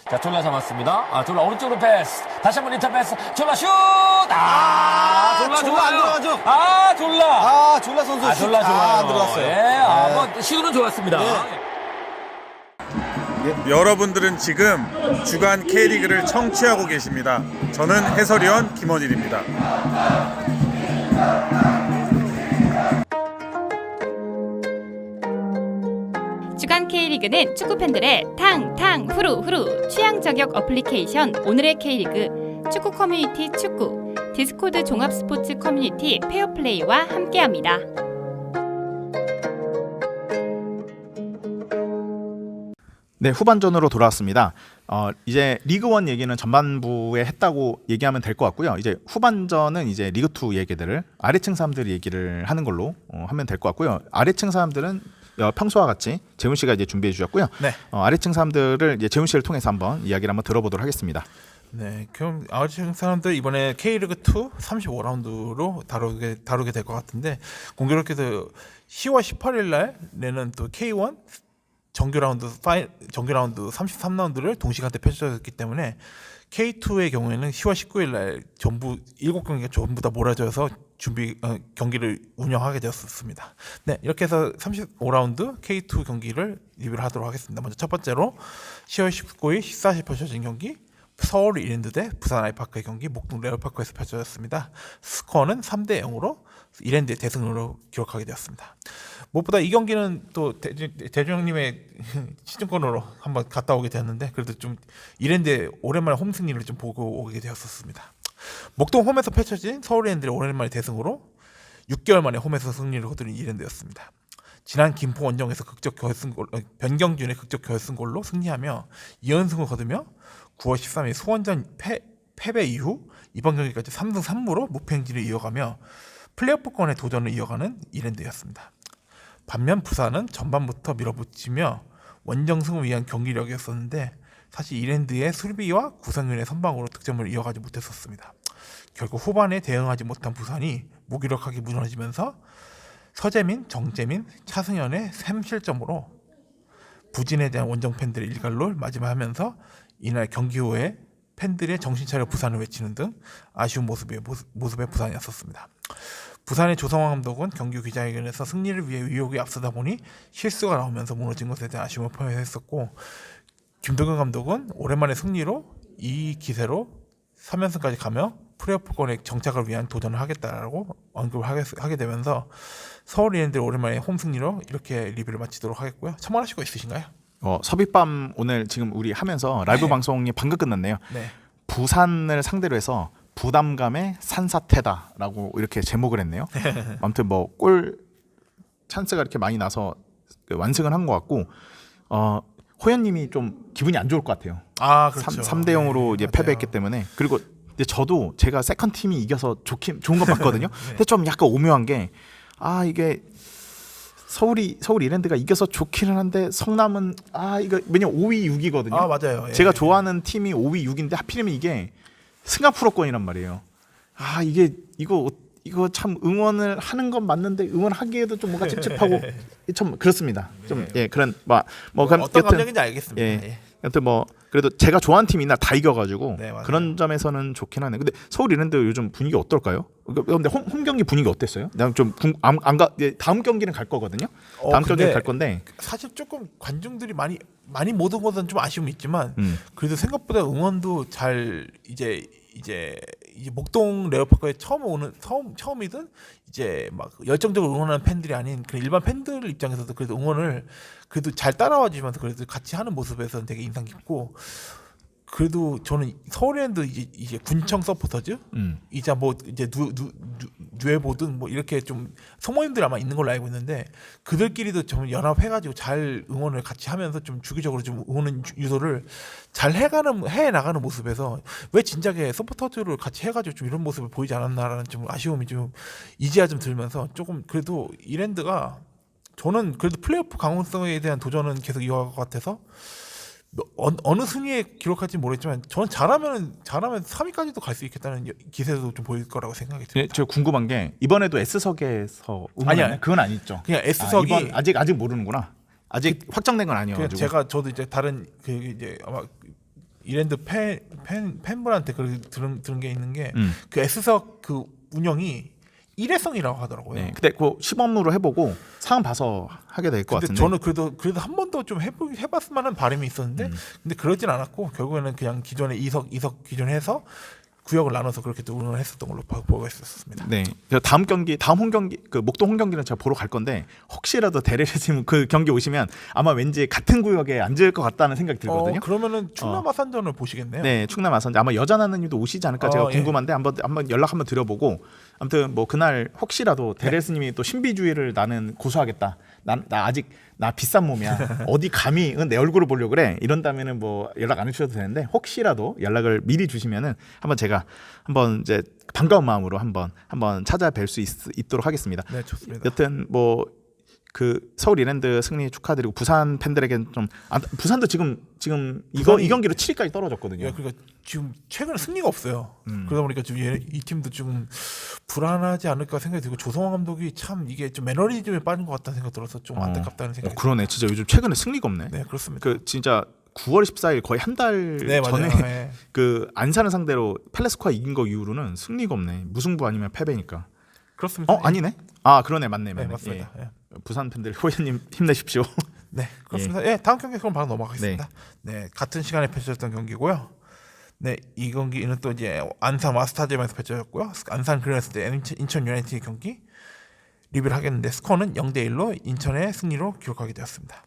자, 졸라 잡았습니다. 졸라 오른쪽으로 패스. 다시 한번 리턴 패스. 졸라 슛! 졸라 졸라 좋아요. 안 들어가죠? 졸라. 졸라 선수 졸라 슛. 좋아요. 들어갔어요. 예, 뭐 시도는 좋았습니다. 여러분들은 지금 주간 K리그를 청취하고 계십니다. 저는 해설위원 김원일입니다. 주간 K리그는 축구 팬들의 탕탕 후루후루 취향 저격 어플리케이션 오늘의 K리그 축구 커뮤니티 축구 디스코드 종합 스포츠 커뮤니티 페어플레이와 함께합니다. 네, 후반전으로 돌아왔습니다. 이제 리그1 얘기는 전반부에 했다고 얘기하면 될 것 같고요. 이제 후반전은 이제 리그2 얘기들을 아래층 사람들 얘기를 하는 걸로 하면 될 것 같고요. 아래층 사람들은 평소와 같이 재훈 씨가 이제 준비해 주셨고요. 네. 아래층 사람들을 이제 재훈 씨를 통해서 한번 이야기를 한번 들어보도록 하겠습니다. 네, 그럼 아웃층 사람들 이번에 K리그 2 35라운드로 다루게 될 것 같은데 공교롭게도 10월 18일 날 내는 또 K1 정규 라운드 33라운드를 동시간대 펼쳐졌기 때문에 K2의 경우에는 10월 19일 날 전부 7경기가 전부 다 몰아져서 경기를 운영하게 되었습니다. 네, 이렇게 해서 35라운드 K2 경기를 리뷰를 하도록 하겠습니다. 먼저 첫 번째로 10월 19일 14시 펼쳐진 경기 서울 이랜드 대 부산 아이파크의 경기 목동 레오파크에서 펼쳐졌습니다. 스코어는 3대 0으로 이랜드의 대승으로 기록하게 되었습니다. 무엇보다 이 경기는 또 대중님의 시즌권으로 한번 갔다 오게 되었는데 그래도 좀 이랜드의 오랜만에 홈 승리를 좀 보고 오게 되었습니다. 목동 홈에서 펼쳐진 서울 이랜드의 오랜만에 대승으로 6개월 만에 홈에서 승리를 거두는 이랜드였습니다. 지난 김포 원정에서 변경준의 극적 결승골로 승리하며 2연승을 거두며 9월 13일 수원전 패배 이후 이번 경기까지 3승 3무로 무패 행진을 이어가며 플레이오프권의 도전을 이어가는 이랜드였습니다. 반면 부산은 전반부터 밀어붙이며 원정승을 위한 경기력이었었는데 사실 이랜드의 수비와 구성윤의 선방으로 득점을 이어가지 못했었습니다. 결국 후반에 대응하지 못한 부산이 무기력하게 무너지면서 서재민, 정재민, 차승현의 3실점으로 부진에 대한 원정 팬들의 일갈로 마지막하면서 이날 경기 후에 팬들의 정신차려 부산을 외치는 등 아쉬운 모습의 부산이었습니다. 부산의 조성환 감독은 경기 기자회견에서 승리를 위해 의욕이 앞서다 보니 실수가 나오면서 무너진 것에 대한 아쉬움을 표현했었고 김동현 감독은 오랜만에 승리로 이 기세로 3연승까지 가며 플레이오프권의 정착을 위한 도전을 하겠다라고 언급을 하게 되면서 서울 이랜드 오랜만에 홈 승리로 이렇게 리뷰를 마치도록 하겠고요. 첨언하실 거 있으신가요? 섭입밤 오늘 지금 우리 하면서 라이브 방송이 방금 끝났네요. 네. 부산을 상대로 해서 부담감의 산사태다라고 이렇게 제목을 했네요. 아무튼 뭐 골 찬스가 이렇게 많이 나서 완승을 한 것 같고 호연님이 좀 기분이 안 좋을 것 같아요. 그렇죠. 3대 0으로 이제 맞아요. 패배했기 때문에 그리고 근데 저도 제가 세컨 팀이 이겨서 좋은 것 같거든요. 네. 근데 좀 약간 오묘한 게 이게 서울 이랜드가 이겨서 좋기는 한데 성남은 이거 왜냐면 5위 6위거든요. 맞아요. 예. 제가 좋아하는 팀이 5위 6위인데 하필이면 이게 싱가포르권이란 말이에요. 이거 참 응원을 하는 건 맞는데 응원하기에도 좀 뭔가 찝찝하고 좀 그렇습니다. 좀 그런 어떤 여튼, 감정인지 알겠습니다. 예. 여튼 그래도 제가 좋아하는 팀이 이날 다 이겨가지고 네, 맞아요. 그런 점에서는 좋긴 하네. 근데 서울 이랜드 요즘 분위기 어떨까요? 근데 홈 경기 분위기 어땠어요? 난 좀 다음 경기는 갈 거거든요. 다음 경기는 갈 건데 사실 조금 관중들이 많이 못 온 것은 좀 아쉬움이 있지만 그래도 생각보다 응원도 잘 이제 목동 레오파크에 처음이든 이제 막 열정적으로 응원하는 팬들이 아닌 그런 일반 팬들 입장에서도 그래도 응원을 그래도 잘 따라와 주면서 그래도 같이 하는 모습에서는 되게 인상 깊고 그래도 저는 서울랜드 이제 군청 서포터즈 이제 뭐 이제 누에보든 뭐 이렇게 좀 소모임들 아마 있는 걸로 알고 있는데 그들끼리도 좀 연합해가지고 잘 응원을 같이 하면서 좀 주기적으로 좀 응원 유도를 잘 해 나가는 모습에서 왜 진작에 서포터즈를 같이 해가지고 좀 이런 모습을 보이지 않았나라는 좀 아쉬움이 좀 이제야 좀 들면서 조금 그래도 이랜드가 저는 그래도 플레이오프 가능성에 대한 도전은 계속 이어갈 것 같아서. 어느 순위에 기록할지 모르겠지만 저는 잘하면 3위까지도 갈 수 있겠다는 기세도 좀 보일 거라고 생각이 듭니다. 저 궁금한 게 이번에도 S석에서 아니야. 그건 아니죠. 그냥 S석이 이번 아직 모르는구나. 아직 확정된 건 아니어가지고. 저도 이제 다른 이제 아마 이랜드 팬분한테 들은 게 있는 게 그 S석 그 운영이 일회성이라고 하더라고요. 네, 근데 그 시범으로 해보고 상황 봐서 하게 될 것 근데 같은데. 저는 그래도 한 번 더 좀 해봤으면 하는 바람이 있었는데 근데 그러진 않았고 결국에는 그냥 기존에 이석 기존에 해서 구역을 나눠서 그렇게 또 운영을 했었던 걸로 보고 있었습니다. 네. 다음 홈 경기 그 목동 홈 경기는 제가 보러 갈 건데 혹시라도 데레르님 그 경기 오시면 아마 왠지 같은 구역에 앉을 것 같다는 생각이 들거든요. 그러면은 충남 아산전을 보시겠네요. 네, 충남 아산지 아마 여자나는님도 오시지 않을까 제가 예. 궁금한데 한번 연락 한번 드려보고 아무튼 뭐 그날 혹시라도 데레스님이 또 신비주의를 나는 고수하겠다. 나 아직 나 비싼 몸이야. 어디 감히 내 얼굴을 보려고 그래. 이런다면은 뭐 연락 안 해주셔도 되는데 혹시라도 연락을 미리 주시면은 한번 제가 한번 이제 반가운 마음으로 한번 찾아뵐 수 있도록 하겠습니다. 네, 좋습니다. 여튼 뭐 그 서울 이랜드 승리 축하드리고 부산 팬들에게는 좀 부산도 지금 이 경기로 7위까지 떨어졌거든요. 예, 그러니까 지금 최근에 승리가 없어요. 그러다 보니까 지금 이 팀도 좀 불안하지 않을까 생각이 들고 조성환 감독이 참 이게 좀 매너리즘에 빠진 것 같다는 생각 들어서 좀 안타깝다는 생각이 그러네. 진짜 요즘 최근에 승리가 없네. 네, 그렇습니다. 그 진짜 9월 14일 거의 한 달 네, 전에 맞아요. 네. 그 안산을 상대로 펠레스코아 이긴 거 이후로는 승리가 없네. 무승부 아니면 패배니까. 그렇습니다. 아니네. 아 그러네, 맞네. 네, 맞습니다. 예. 부산 팬들 호연님 힘내십시오. 네, 그렇습니다. 예, 다음 경기 그럼 바로 넘어가겠습니다. 네, 같은 시간에 펼쳐졌던 경기고요. 네, 이 경기는 또 이제 안산 와스타디움에서 펼쳐졌고요. 안산 그레이스 대 인천 유나이티드 경기 리뷰를 하겠는데 스코어는 0대1로 인천의 승리로 기록하게 되었습니다.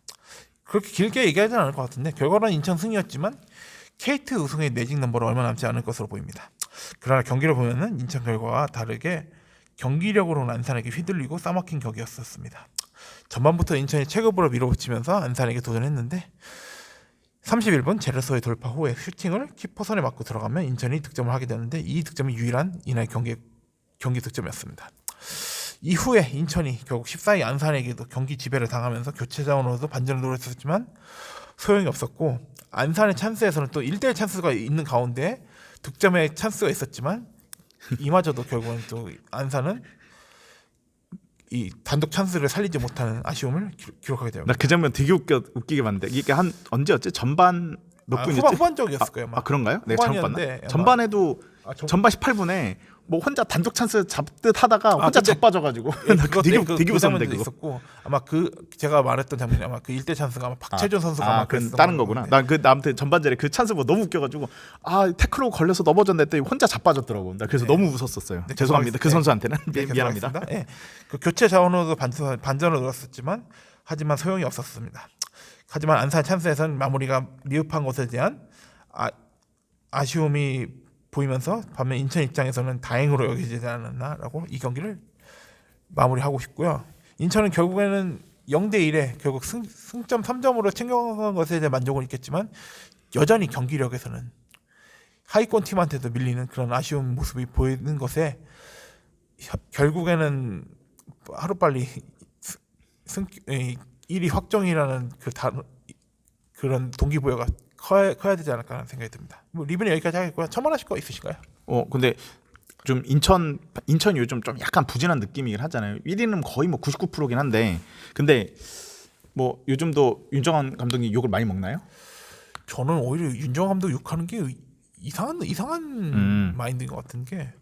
그렇게 길게 얘기하지는 않을 것 같은데 결과는 인천 승리였지만 KT 우승의 매직 넘버로 얼마 남지 않을 것으로 보입니다. 그러나 경기를 보면은 인천 결과와 다르게 경기력으로는 안산에게 휘둘리고 싸막힌 격이었었습니다. 전반부터 인천이 체급으로 밀어붙이면서 안산에게 도전했는데 31분 제르소의 돌파 후에 슈팅을 키퍼선에 맞고 들어가면 인천이 득점을 하게 되는데 이 득점이 유일한 이날 경기 득점이었습니다. 이후에 인천이 결국 14위 안산에게도 경기 지배를 당하면서 교체 자원으로도 반전을 노렸었지만 소용이 없었고 안산의 찬스에서는 또 1대1 찬스가 있는 가운데 득점의 찬스가 있었지만 이마저도 결국은 또 안산은 이 단독 찬스를 살리지 못하는 아쉬움을 기록하게 됩니다. 나 그 장면 되게 웃기게 봤는데 이게 한 언제였지? 전반 몇 분이었지? 후반적이었을 거예요. 그런가요? 네, 잘못 봤나? 후반이었는데 전반에도 전반 18분에 뭐 혼자 단독 찬스 잡듯 하다가 혼자 자빠져가지고 되게 웃었는데 그거. 있었고 아마 그 제가 말했던 장면이 아마 그 1대 찬스가 아마 박채준 선수가 아마 그 다른 거구나. 난 그 아무튼 전반전에 그 찬스 뭐 너무 웃겨가지고 태클로 걸려서 넘어졌는데 했더니 혼자 자빠졌더라고. 나 그래서 너무 웃었었어요. 네, 죄송합니다. 그 선수한테는 네, 미안합니다. 네, 그 교체 자원으로도 반전을 노렸었지만 하지만 소용이 없었습니다. 하지만 안산 찬스에서는 마무리가 미흡한 것에 대한 아쉬움이 보이면서 반면 인천 입장에서는 다행으로 여기지 않았나라고 이 경기를 마무리하고 싶고요. 인천은 결국에는 0대1에 결국 승점 3점으로 챙겨간 것에 대한 만족은 있겠지만 여전히 경기력에서는 하위권 팀한테도 밀리는 그런 아쉬운 모습이 보이는 것에 결국에는 하루빨리 1위 확정이라는 그런 동기부여가 커야 되지 않을까 하는 생각이 듭니다. 뭐 리뷰는 여기까지 하겠고요. 첨언하실 거 있으실까요? 근데 좀 인천 요즘 좀 약간 부진한 느낌이긴 하잖아요. 1위는 거의 뭐 99%긴 한데 근데 뭐 요즘도 윤정환 감독이 욕을 많이 먹나요? 저는 오히려 윤정환 감독 욕하는 게 이상한 마인드인 것 같은 게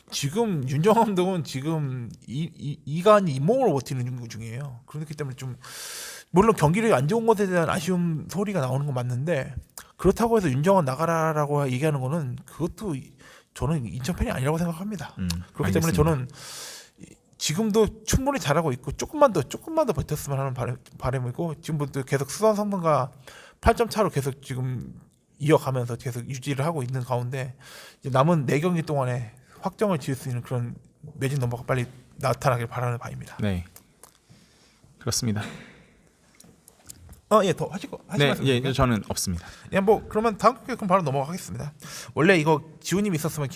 지금 윤정환 감독은 지금 이간이 잇몸으로 버티는 중이에요. 그렇기 때문에 좀 물론 경기력이 안 좋은 것에 대한 아쉬움 소리가 나오는 건 맞는데 그렇다고 해서 윤정환 나가라라고 얘기하는 거는 그것도 저는 인천 팬이 아니라고 생각합니다. 그렇기 알겠습니다. 때문에 저는 지금도 충분히 잘하고 있고 조금만 더 버텼으면 하는 바람이고 지금부터 계속 수원 삼성과 8점 차로 계속 지금 이어가면서 계속 유지를 하고 있는 가운데 이제 남은 4경기 동안에 확정을 지을 수 있는 그런 매직 넘버가 빨리 나타나길 바라는 바입니다. 네, 그렇습니다. 예, 더 하실 네, 말씀 예, 있으실까요? 저는 없습니다. 예, 뭐 그러면 다음 경기 그럼 바로 넘어가겠습니다. 원래 이거 지훈님이 있었으면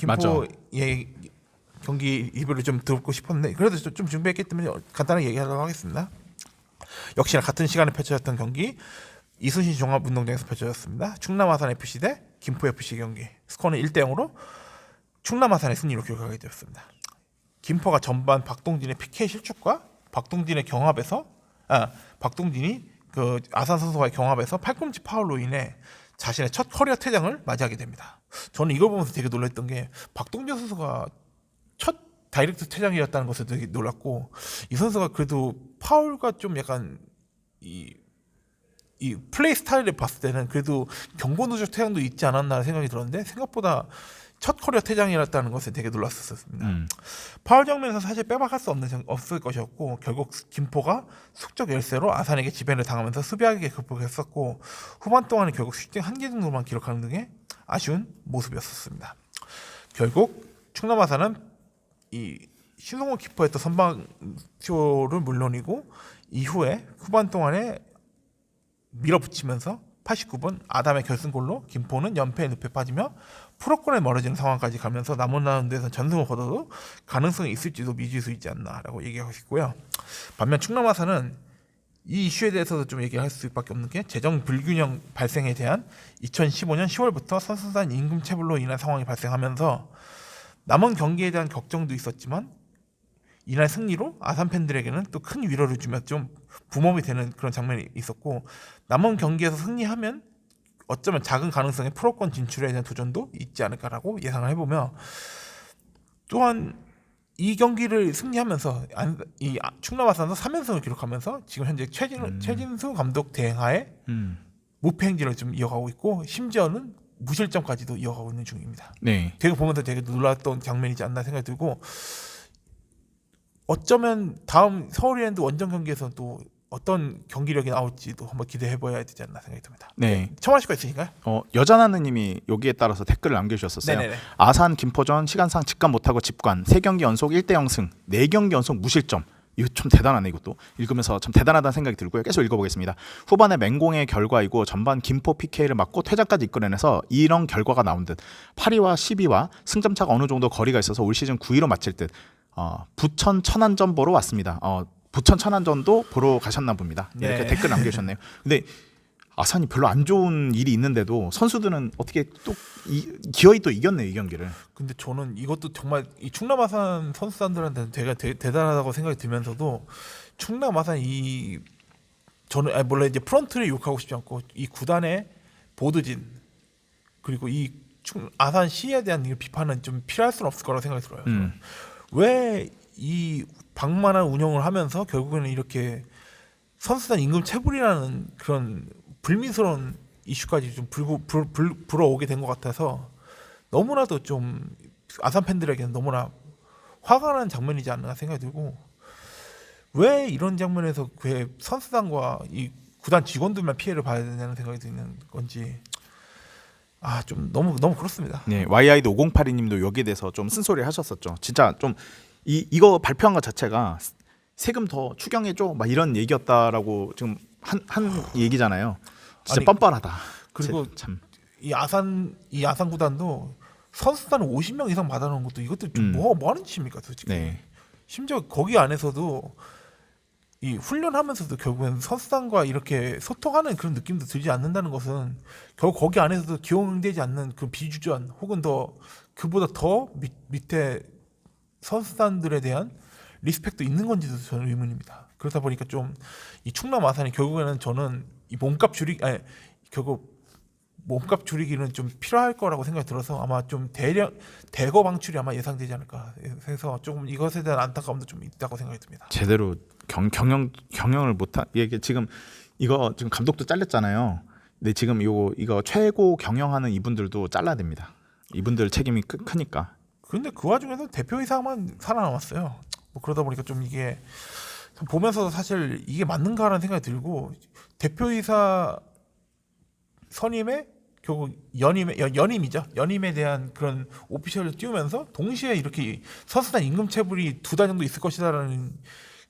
맞아. 김포의 경기 리뷰를 좀 듣고 싶었는데 그래도 좀 준비했기 때문에 간단하게 얘기하도록 하겠습니다. 역시나 같은 시간에 펼쳐졌던 경기 이순신 종합운동장에서 펼쳐졌습니다. 충남 아산 FC 대 김포 FC 경기 스코어는 1대0으로 충남 아산의 승리로 기록하게 되었습니다. 김포가 전반 박동진의 PK 실축과 박동진의 경합에서 박동진이 그 아산 선수와의 경합에서 팔꿈치 파울로 인해 자신의 첫 커리어 퇴장을 맞이하게 됩니다. 저는 이걸 보면서 되게 놀랐던 게 박동준 선수가 첫 다이렉트 퇴장이었다는 것에 되게 놀랐고, 이 선수가 그래도 파울과 좀 약간 이 플레이 스타일을 봤을 때는 그래도 경고 누적 퇴장도 있지 않았나 생각이 들었는데, 생각보다 첫 커리어 퇴장이었다는 것에 되게 놀랐었습니다. 파울 장면에서 사실 빼박할 수 없을 것이었고, 결국 김포가 숙적 열세로 아산에게 지배를 당하면서 수비하게 극복했었고, 후반 동안은 결국 슈팅 1개 정도만 기록하는 등의 아쉬운 모습이었습니다. 결국 충남 아산은 이 신성호 키퍼였던 선방쇼를 물론이고, 이후에 후반 동안에 밀어붙이면서 89분 아담의 결승골로 김포는 연패의 늪에 빠지며 프로권에 멀어지는 상황까지 가면서 남은 라운드에서 전승을 거둬도 가능성이 있을지도 미지수이지 않나라고 얘기하고 있고요. 반면 충남 아산은 이 이슈에 대해서도 좀 얘기할 수밖에 없는 게, 재정 불균형 발생에 대한 2015년 10월부터 선수단 임금 체불로 인한 상황이 발생하면서 남은 경기에 대한 걱정도 있었지만, 이날 승리로 아산 팬들에게는 또 큰 위로를 주며 좀 붐업이 되는 그런 장면이 있었고, 남은 경기에서 승리하면 어쩌면 작은 가능성의 프로권 진출에 대한 도전도 있지 않을까라고 예상을 해보며, 또한 이 경기를 승리하면서 충남 아산도 3연승을 기록하면서 지금 현재 최진수 감독 대행하에 무패 행진을 좀 이어가고 있고, 심지어는 무실점까지도 이어가고 있는 중입니다. 네. 되게 보면서 되게 놀랐던 장면이지 않나 생각이 들고, 어쩌면 다음 서울 이랜드 원정 경기에서 또 어떤 경기력이 나올지도 한번 기대해봐야 되지 않나 생각이 듭니다. 네. 첨언하실 거 있으신가요? 여자나느님이 여기에 따라서 댓글을 남겨주셨었어요. 네네네. 아산 김포전 시간상 직관 못하고 집관 3경기 연속 1대0 승 4경기 연속 무실점. 이거 좀 대단하네. 이것도 읽으면서 참 대단하다는 생각이 들고요. 계속 읽어보겠습니다. 후반에 맹공의 결과이고 전반 김포 PK를 맞고 퇴장까지 이끌어내서 이런 결과가 나온 듯 8위와 10위와 승점차가 어느 정도 거리가 있어서 올 시즌 9위로 마칠 듯 부천 천안전 보러 왔습니다. 부천 천안전도 보러 가셨나 봅니다. 네. 이렇게 댓글 남겨주셨네요. 근데 아산이 별로 안 좋은 일이 있는데도 선수들은 어떻게 또 기어이 또 이겼네요, 이 경기를. 근데 저는 이것도 정말 이 충남 아산 선수단들한테는 되게 대단하다고 생각이 들면서도, 충남 아산 저는 물론 이제 프런트를 욕하고 싶지 않고 이 구단의 보드진, 그리고 이 아산 시에 대한 비판은 좀 필요할 수는 없을 거라고 생각이 들어요. 왜 이 방만한 운영을 하면서 결국에는 이렇게 선수단 임금 체불이라는 그런 불미스러운 이슈까지 좀 불어오게 된 것 같아서, 너무나도 좀 아산 팬들에게는 너무나 화가 나는 장면이지 않나 생각이 들고, 왜 이런 장면에서 왜 선수단과 이 구단 직원들만 피해를 봐야 되냐는 생각이 드는 건지, 좀 너무 그렇습니다. 네, YID 5082님도 여기에 대해서 좀 쓴소리 하셨었죠. 진짜 좀 이거 발표한 것 자체가 세금 더 추경해줘 막 이런 얘기였다라고 지금 한 얘기잖아요. 진짜 아니, 뻔뻔하다. 그리고 참 이 아산 구단도 선수단 50명 이상 받아놓은 것도 이것도 좀 뭐 하는 짓입니까, 솔직히. 네. 심지어 거기 안에서도 이 훈련하면서도 결국엔 선수단과 이렇게 소통하는 그런 느낌도 들지 않는다는 것은, 결국 거기 안에서도 기용되지 않는 그 비주전, 혹은 더 그보다 더 밑에 선수단들에 대한 리스펙도 있는 건지도 저는 의문입니다. 그러다 보니까 좀 이 충남 아산이 결국에는 저는 이 결국 몸값 줄이기는 좀 필요할 거라고 생각이 들어서, 아마 좀 대거 방출이 아마 예상되지 않을까 해서 조금 이것에 대한 안타까움도 좀 있다고 생각이 듭니다. 제대로 경영을 못한 이게 지금 감독도 잘렸잖아요. 근데 지금 이거 최고 경영하는 이분들도 잘라야 됩니다. 이분들 책임이 크니까. 그런데 그 와중에서 대표이사만 살아남았어요. 그러다 보니까 좀 이게 보면서 사실 이게 맞는가라는 생각이 들고, 대표이사 선임에 결국 연임에 대한 그런 오피셜을 띄우면서 동시에 이렇게 선수단 임금 체불이 2달 정도 있을 것이다라는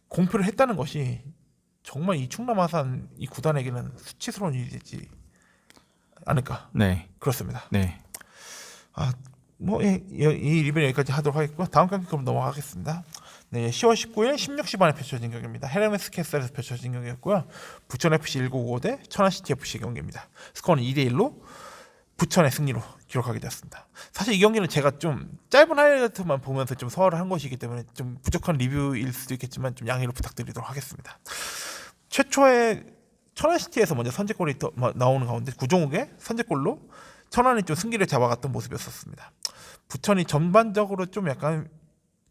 공표를 했다는 것이 정말 이 충남 아산 이 구단에게는 수치스러운 일이 되지 않을까. 네. 그렇습니다. 네. 이 리뷰는 여기까지 하도록 하겠고요. 다음 경기 그럼 넘어가겠습니다. 네, 10월 19일 16시 반에 펼쳐진 경기입니다. 헤르메스 캐슬에서 펼쳐진 경기였고요. 부천 FC 1995 대 천안 시티 FC 경기입니다. 스코어는 2대1로 부천의 승리로 기록하게 되었습니다. 사실 이 경기는 제가 좀 짧은 하이라이트만 보면서 좀 소화를 한 것이기 때문에 좀 부족한 리뷰일 수도 있겠지만 좀 양해를 부탁드리도록 하겠습니다. 최초의 천안시티에서 먼저 선제골이 나오는 가운데 구종욱의 선제골로 천안이 좀 승기를 잡아갔던 모습이었습니다. 부천이 전반적으로 좀 약간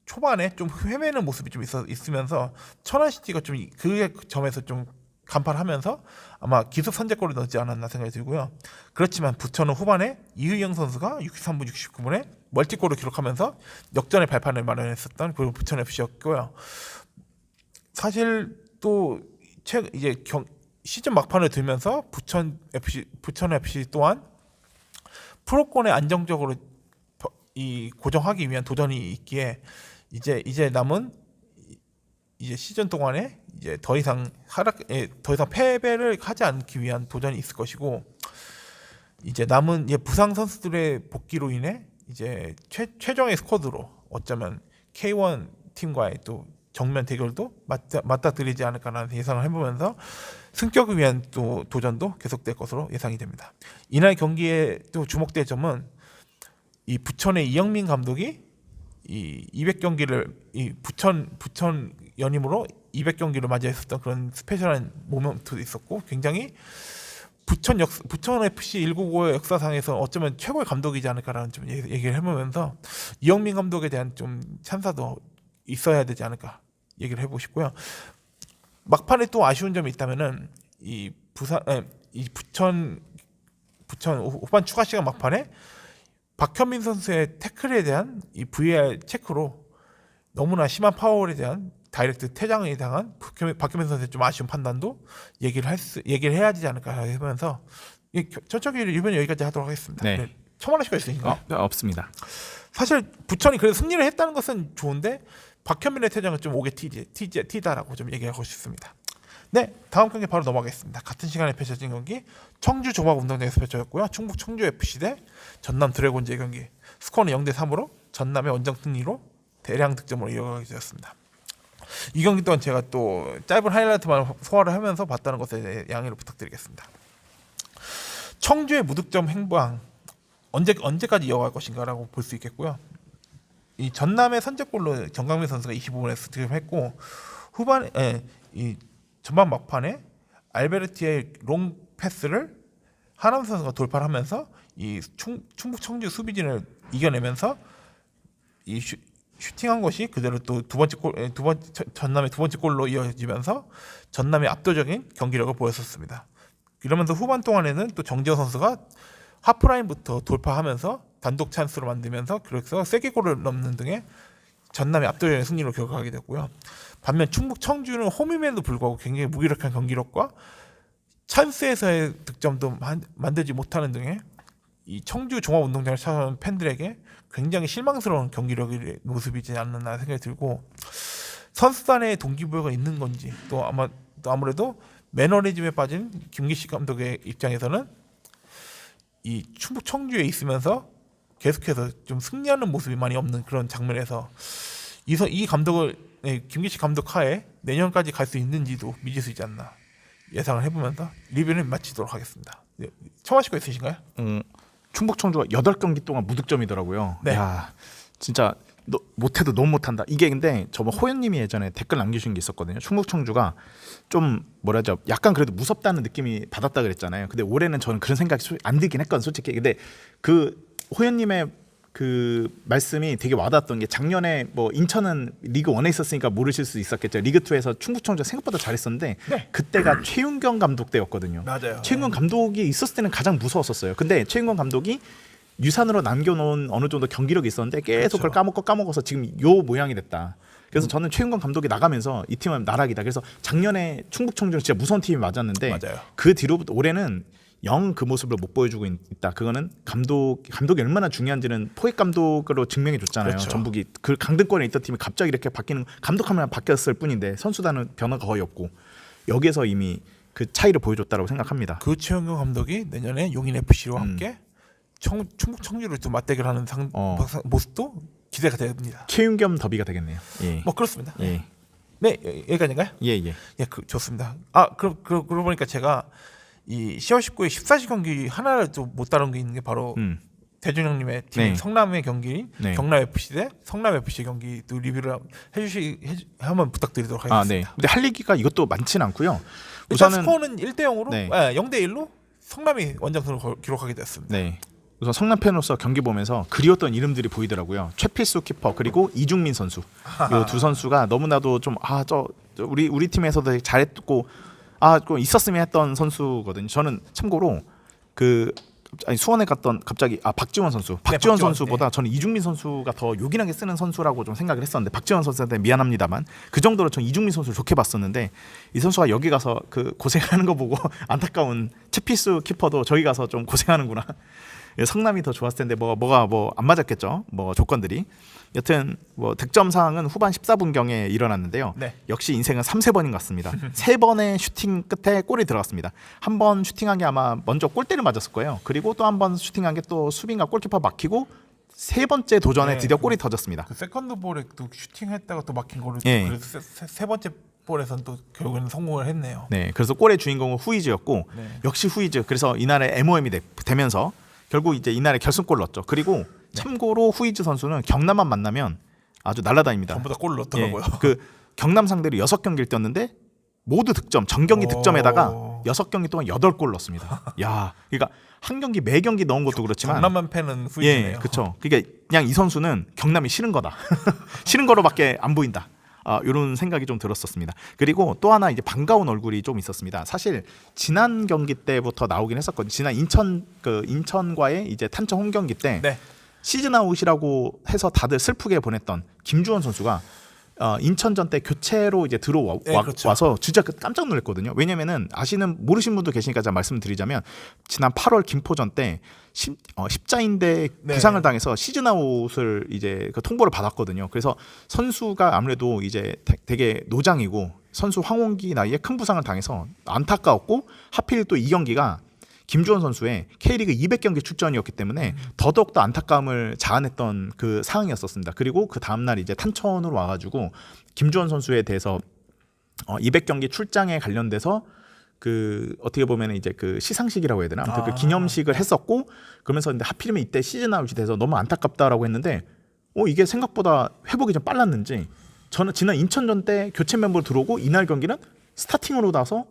초반에 좀 헤매는 모습이 좀 있으면서 천안시티가 좀 그 점에서 좀 간파하면서 아마 기습 선제골을 넣지 않았나 생각이 들고요. 그렇지만 부천은 후반에 이의영 선수가 63분, 69분에 멀티골을 기록하면서 역전의 발판을 마련했었던 그리고 부천 FC였고요. 사실 또 이제 시즌 막판을 들면서 부천 FC 또한 프로권에 안정적으로 고정하기 위한 도전이 있기에 이제 남은 이제 시즌 동안에 이제 더 이상 패배를 하지 않기 위한 도전이 있을 것이고 이제 남은 부상 선수들의 복귀로 인해 이제 최종의 스쿼드로 어쩌면 K1 팀과의 또 정면 대결도 맞닥뜨리지 않을까라는 예상을 해보면서 승격을 위한 또 도전도 계속될 것으로 예상이 됩니다. 이날 경기에 또 주목될 점은 이 부천의 이영민 감독이 이 200경기를 이 부천 연임으로 200경기를 맞이했었던 그런 스페셜한 모멘트도 있었고 굉장히 부천 FC 195의 역사상에서 어쩌면 최고의 감독이지 않을까라는 좀 얘기를 해보면서 이영민 감독에 대한 좀 찬사도 있어야 되지 않을까 얘기를 해보고 싶고요. 막판에 또 아쉬운 점이 있다면은 이 부천 후반 추가 시간 막판에 박현민 선수의 태클에 대한 이 VAR 체크로 너무나 심한 파울에 대한 다이렉트 퇴장에 당한 박현민 선수의 좀 아쉬운 판단도 얘기를 해야 되지 않을까 하면서 전적인 리뷰는 여기까지 하도록 하겠습니다. 네. 첨언하실 거 있으신가요? 없습니다. 사실 부천이 그래도 승리를 했다는 것은 좋은데 박현민의 퇴장은 좀 오게 튀다라고 좀 얘기하고 싶습니다. 네, 다음 경기 바로 넘어가겠습니다. 같은 시간에 펼쳐진 경기 청주 종합운동장에서 펼쳐졌고요. 충북 청주 FC 대 전남 드래곤즈의 경기 스코어는 0대3으로 전남의 원정 승리로 대량 득점으로 이어가게 되었습니다. 이 경기 또한 제가 또 짧은 하이라이트만 소화를 하면서 봤다는 것에 양해를 부탁드리겠습니다. 청주의 무득점 행방 언제까지 이어갈 것인가라고 볼 수 있겠고요. 이 전남의 선제골로 정강민 선수가 25분에 득점했고 후반에 이 전반 막판에 알베르티의 롱 패스를 하남 선수가 돌파를 하면서 이 충북 청주 수비진을 이겨내면서 이 슈팅한 것이 그대로 또 전남의 두 번째 골로 이어지면서 전남의 압도적인 경기력을 보였었습니다. 이러면서 후반 동안에는 또 정지호 선수가 하프라인부터 돌파하면서 단독 찬스로 만들면서 그래서 세게 골을 넣는 등의 전남의 압도적인 승리로 결과하게 됐고요. 반면 충북 청주는 홈임에도 불구하고 굉장히 무기력한 경기력과 찬스에서의 득점도 만들지 못하는 등의 이 청주 종합운동장을 찾아온 팬들에게 굉장히 실망스러운 경기력의 모습이지 않나 생각이 들고 선수단의 동기부여가 있는 건지 또 아무래도 매너리즘에 빠진 김기식 감독의 입장에서는 이 충북 청주에 있으면서 계속해서 좀 승리하는 모습이 많이 없는 그런 장면에서 이 감독을 김기식 감독 하에 내년까지 갈 수 있는지도 미지수이지 않나 예상을 해보면서 리뷰는 마치도록 하겠습니다. 첨언하실 거 있으신가요? 충북 청주가 8경기 동안 무득점이더라고요. 네. 야, 진짜 못해도 너무 못한다. 이게 근데 저번 호연님이 예전에 댓글 남겨주신 게 있었거든요. 충북 청주가 좀 뭐라죠? 약간 그래도 무섭다는 느낌이 받았다 그랬잖아요. 근데 올해는 저는 그런 생각이 안 들긴 했거든 솔직히. 근데 그 호연님의 그 말씀이 되게 와닿았던 게 작년에 뭐 인천은 리그 1에 있었으니까 모르실 수 있었겠죠. 리그 2에서 충북 청주가 생각보다 잘했었는데 네. 그때가 최윤경 감독 때였거든요. 맞아요. 최윤경 감독이 있었을 때는 가장 무서웠었어요. 근데 최윤경 감독이 유산으로 남겨놓은 어느 정도 경기력이 있었는데 계속 그렇죠. 그걸 까먹어서 지금 요 모양이 됐다. 그래서 저는 최윤건 감독이 나가면서 이 팀은 나락이다. 그래서 작년에 충북 청주는 진짜 무서운 팀이 맞았는데 맞아요. 그 뒤로부터 올해는 영 그 모습을 못 보여주고 있다. 그거는 감독이 얼마나 중요한지는 포획 감독으로 증명해 줬잖아요. 그렇죠. 전북이 그 강등권에 있던 팀이 갑자기 이렇게 바뀌는 감독하면 바뀌었을 뿐인데 선수단은 변화가 거의 없고 여기에서 이미 그 차이를 보여줬다고 생각합니다. 그 최영경 감독이 내년에 용인 FC와 함께 충북 청주를 또 맞대결하는 모습도 기대가 됩니다. 최윤겸 더비가 되겠네요. 예. 뭐 그렇습니다. 예. 네, 여기까지인가요? 예, 예. 예, 좋습니다. 그러고 보니까 제가 이 10월 19일 14시 경기 하나를 또 못 다룬 게 있는 게 바로 대준 형님의 팀 네. 성남의 경기인 네. 경남 FC 대 성남 FC 경기 또 리뷰를 한번 부탁드리도록 하겠습니다. 네. 근데 할 얘기가 이것도 많지는 않고요. 일단 우선은- 스코어는 1대 0으로 네. 0대 1로 성남이 원정승을 기록하게 됐습니다. 네. 우선 성남 팬으로서 경기 보면서 그리웠던 이름들이 보이더라고요. 최필수 키퍼 그리고 이중민 선수. 이 두 선수가 너무나도 좀 우리 팀에서도 되게 잘했고 좀 있었으면 했던 선수거든요. 저는 참고로 수원에 갔던 갑자기 박지원 선수. 박지원 박지원, 선수보다 저는 이중민 선수가 더 요긴하게 쓰는 선수라고 좀 생각을 했었는데 박지원 선수한테 미안합니다만 그 정도로 전 이중민 선수를 좋게 봤었는데 이 선수가 여기 가서 그 고생하는 거 보고 안타까운 최필수 키퍼도 저기 가서 좀 고생하는구나. 성남이 더 좋았을 텐데 뭐가 안 맞았겠죠. 조건들이. 여튼 득점 사항은 후반 14분경에 일어났는데요. 네. 역시 인생은 3-4번인 것 같습니다. 3번의 슈팅 끝에 골이 들어갔습니다. 한 번 슈팅한 게 아마 먼저 골대를 맞았을 거예요. 그리고 또 한 번 슈팅한 게 또 수비인가 골키퍼 막히고 세 번째 도전에 네. 드디어 골이 터졌습니다. 그 세컨드 볼에 또 슈팅했다가 또 막힌 거를 예. 그래서 세 번째 볼에서는 또 결국에는 성공을 했네요. 네, 그래서 골의 주인공은 후이즈였고 네. 역시 후이즈. 그래서 이날의 MOM이 되면서 결국 이제 이날의 결승골을 넣었죠. 그리고 참고로 후이즈 선수는 경남만 만나면 아주 날아다닙니다. 전부 다 골을 넣었더라고요. 그 경남 상대로 6경기를 뛰었는데 모두 득점, 정경기 오. 득점에다가 6경기 동안 8골 넣었습니다. 야, 그러니까 한 경기 매 경기 넣은 것도 그렇지만 경남만 팬은 후이즈네요. 예, 그렇죠. 그러니까 그냥 이 선수는 경남이 싫은 거다. 싫은 거로밖에 안 보인다. 이런 생각이 좀 들었었습니다. 그리고 또 하나 이제 반가운 얼굴이 좀 있었습니다. 사실 지난 경기 때부터 나오긴 했었거든요. 지난 인천과의 이제 탄천 홈 경기 때 네. 시즌 아웃이라고 해서 다들 슬프게 보냈던 김주원 선수가 인천전 때 교체로 이제 그렇죠. 와서 진짜 깜짝 놀랐거든요. 왜냐면은 모르신 분도 계시니까 제가 말씀드리자면 지난 8월 김포전 때 십자인대 네. 부상을 당해서 시즌 아웃을 이제 통보를 받았거든요. 그래서 선수가 아무래도 이제 되게 노장이고 선수 황원기 나이에 큰 부상을 당해서 안타까웠고 하필 또 이 경기가 김주원 선수의 K리그 200경기 출전이었기 때문에 더더욱더 안타까움을 자아냈던 그 상황이었었습니다. 그리고 그 다음날 이제 탄천으로 와가지고 김주원 선수에 대해서 200경기 출장에 관련돼서 어떻게 보면 이제 시상식이라고 해야 되나? 아무튼 그 기념식을 했었고 그러면서 근데 하필이면 이때 시즌 아웃이 돼서 너무 안타깝다라고 했는데 이게 생각보다 회복이 좀 빨랐는지 저는 지난 인천전 때 교체 멤버로 들어오고 이날 경기는 스타팅으로 나서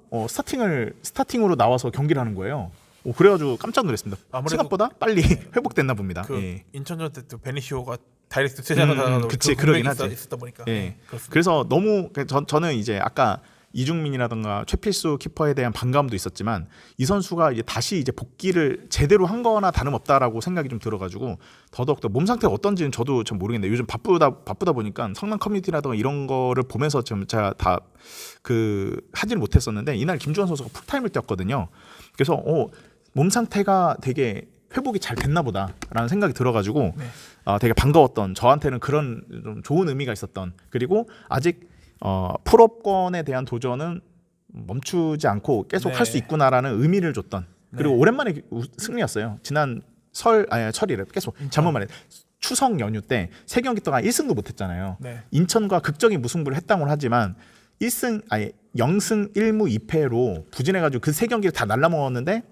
스타팅으로 나와서 경기를 하는 거예요. 그래가지고 깜짝 놀랐습니다. 아무래도 생각보다 빨리 회복됐나 봅니다. 예. 인천전 때 또 베니시오가 다이렉트 퇴장을 당하고 그치, 그러긴 하지. 있었다 보니까. 예. 그렇습니다. 그래서 너무 저는 이제 아까 이중민이라든가 최필수 키퍼에 대한 반감도 있었지만 이 선수가 이제 다시 이제 복귀를 제대로 한 거나 다름없다라고 생각이 좀 들어가지고 더더욱더 몸 상태가 어떤지는 저도 좀 모르겠는데 요즘 바쁘다 보니까 성남 커뮤니티라든가 이런 거를 보면서 좀 제가 다 하지를 못했었는데 이날 김주원 선수가 풀타임을 뛰었거든요. 그래서 몸 상태가 되게 회복이 잘 됐나 보다라는 생각이 들어가지고 되게 반가웠던 저한테는 그런 좀 좋은 의미가 있었던 그리고 아직 풀업권에 대한 도전은 멈추지 않고 계속 할 수 있구나라는 의미를 줬던 그리고 오랜만에 승리였어요. 지난 설이래 계속 잘못 말해 추석 연휴 때 3경기 동안 1승도 못했잖아요. 네. 인천과 극적인 무승부를 했다고는 하지만 0승 1무 2패로 부진해가지고 그 3경기를 다 날라먹었는데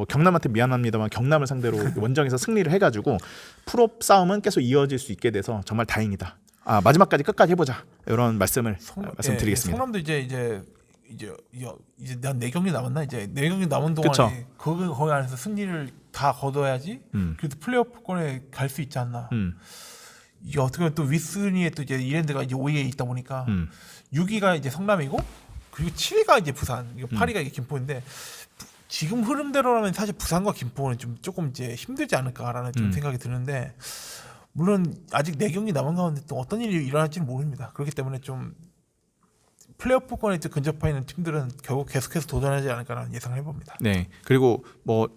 경남한테 미안합니다만 경남을 상대로 원정에서 승리를 해가지고 풀업 싸움은 계속 이어질 수 있게 돼서 정말 다행이다. 마지막까지 끝까지 해보자 이런 말씀드리겠습니다. 성남도 이제 한 4경기 남았나 이제 4경기 남은 동안에 거기 안에서 승리를 다 거둬야지. 그래도 플레이오프권에 갈 수 있지 않나. 이게 어떻게 보면 또 윗순위에 또 이제 이랜드가 이제 5위에 있다 보니까 6위가 이제 성남이고 그리고 7위가 이제 부산, 8위가 이제 김포인데. 지금 흐름대로라면 사실 부산과 김포는 조금 이제 힘들지 않을까라는 좀 생각이 드는데 물론 아직 4경기 남은 가운데 또 어떤 일이 일어날지는 모릅니다. 그렇기 때문에 좀 플레이오프권에 근접해 있는 팀들은 결국 계속해서 도전하지 않을까라는 예상을 해봅니다. 네. 그리고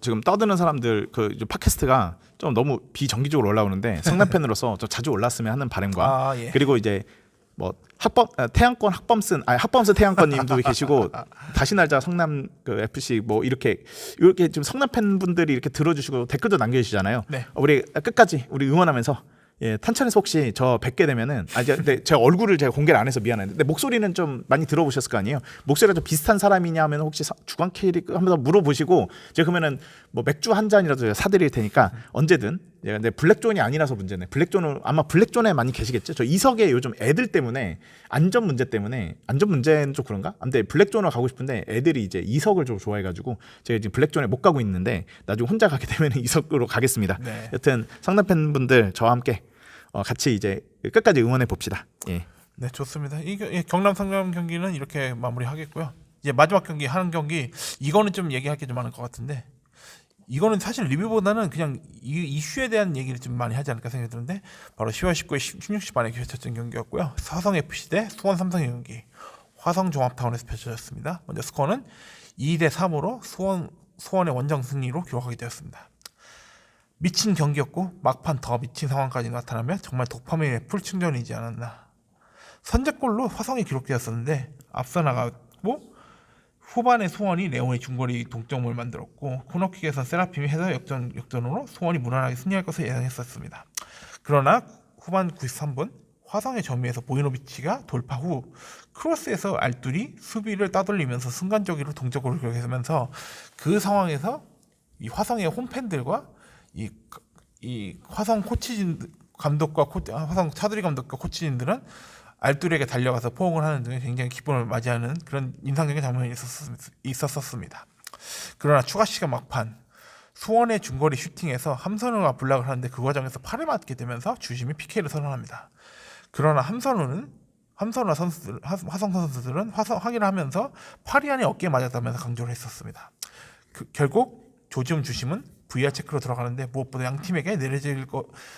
지금 떠드는 사람들 팟캐스트가 좀 너무 비정기적으로 올라오는데 성남 팬으로서 좀 자주 올랐으면 하는 바람과 그리고 이제 태양권 학범슨 태양권님도 계시고 다시 날자 성남 FC 이렇게 지금 성남 팬분들이 이렇게 들어주시고 댓글도 남겨주시잖아요. 네. 우리 끝까지 우리 응원하면서 탄천에서 혹시 저 뵙게 되면은 근데 제 얼굴을 제가 공개를 안 해서 미안한데 근데 목소리는 좀 많이 들어보셨을 거 아니에요. 목소리가 좀 비슷한 사람이냐 하면 혹시 주간 K리그 한번 더 물어보시고 제가 그러면은 맥주 한 잔이라도 제가 사드릴 테니까 언제든 근데 블랙존이 아니라서 문제네. 블랙존은 아마 블랙존에 많이 계시겠죠. 저 이석에 요즘 애들 때문에 안전 문제는 좀 그런가? 근데 블랙존을 가고 싶은데 애들이 이제 이석을 좀 좋아해가지고 제가 지금 블랙존에 못 가고 있는데 나중에 혼자 가게 되면 이석으로 가겠습니다. 네. 여튼 상담 팬분들 저와 함께 같이 이제 끝까지 응원해 봅시다. 예. 네, 좋습니다. 경남 상암 경기는 이렇게 마무리하겠고요. 이제 마지막 경기 하는 경기 이거는 좀 얘기할 게 좀 많을 것 같은데 이거는 사실 리뷰보다는 그냥 이 이슈에 대한 얘기를 좀 많이 하지 않을까 생각이 드는데 바로 10월 19일 16시 반에 펼쳐진 경기였고요. 화성 FC 대 수원 삼성의 경기 화성 종합타운에서 펼쳐졌습니다. 먼저 스코어는 2대 3으로 수원의 원정 승리로 기록하게 되었습니다. 미친 경기였고 막판 더 미친 상황까지 나타나며 정말 도파민의 풀충전이지 않았나. 선제골로 화성이 기록되었었는데 앞서 나가고 후반에 수원이 레온의 중거리 동점을 만들었고 코너킥에서 세라핌이 해서 역전으로 수원이 무난하게 승리할 것을 예상했었습니다. 그러나 후반 93분 화성의 점유에서 보이노비치가 돌파 후 크로스에서 알뚜리 수비를 따돌리면서 순간적으로 동점골을 기록하면서 그 상황에서 이 화성의 홈팬들과 이 화성 코치진 감독과 화성 차두리 감독과 코치진들은 알뚜리에게 달려가서 포옹을 하는 등의 굉장히 기쁨을 맞이하는 그런 인상적인 장면이 있었습니다. 그러나 추가 시간 막판 수원의 중거리 슈팅에서 함선우가 블락을 하는데 그 과정에서 팔을 맞게 되면서 주심이 PK를 선언합니다. 그러나 화성 선수들은 확인을 하면서 팔이 안에 어깨에 맞았다면서 강조를 했었습니다. 결국 조지움 주심은 VR 체크로 들어가는데 무엇보다 양 팀에게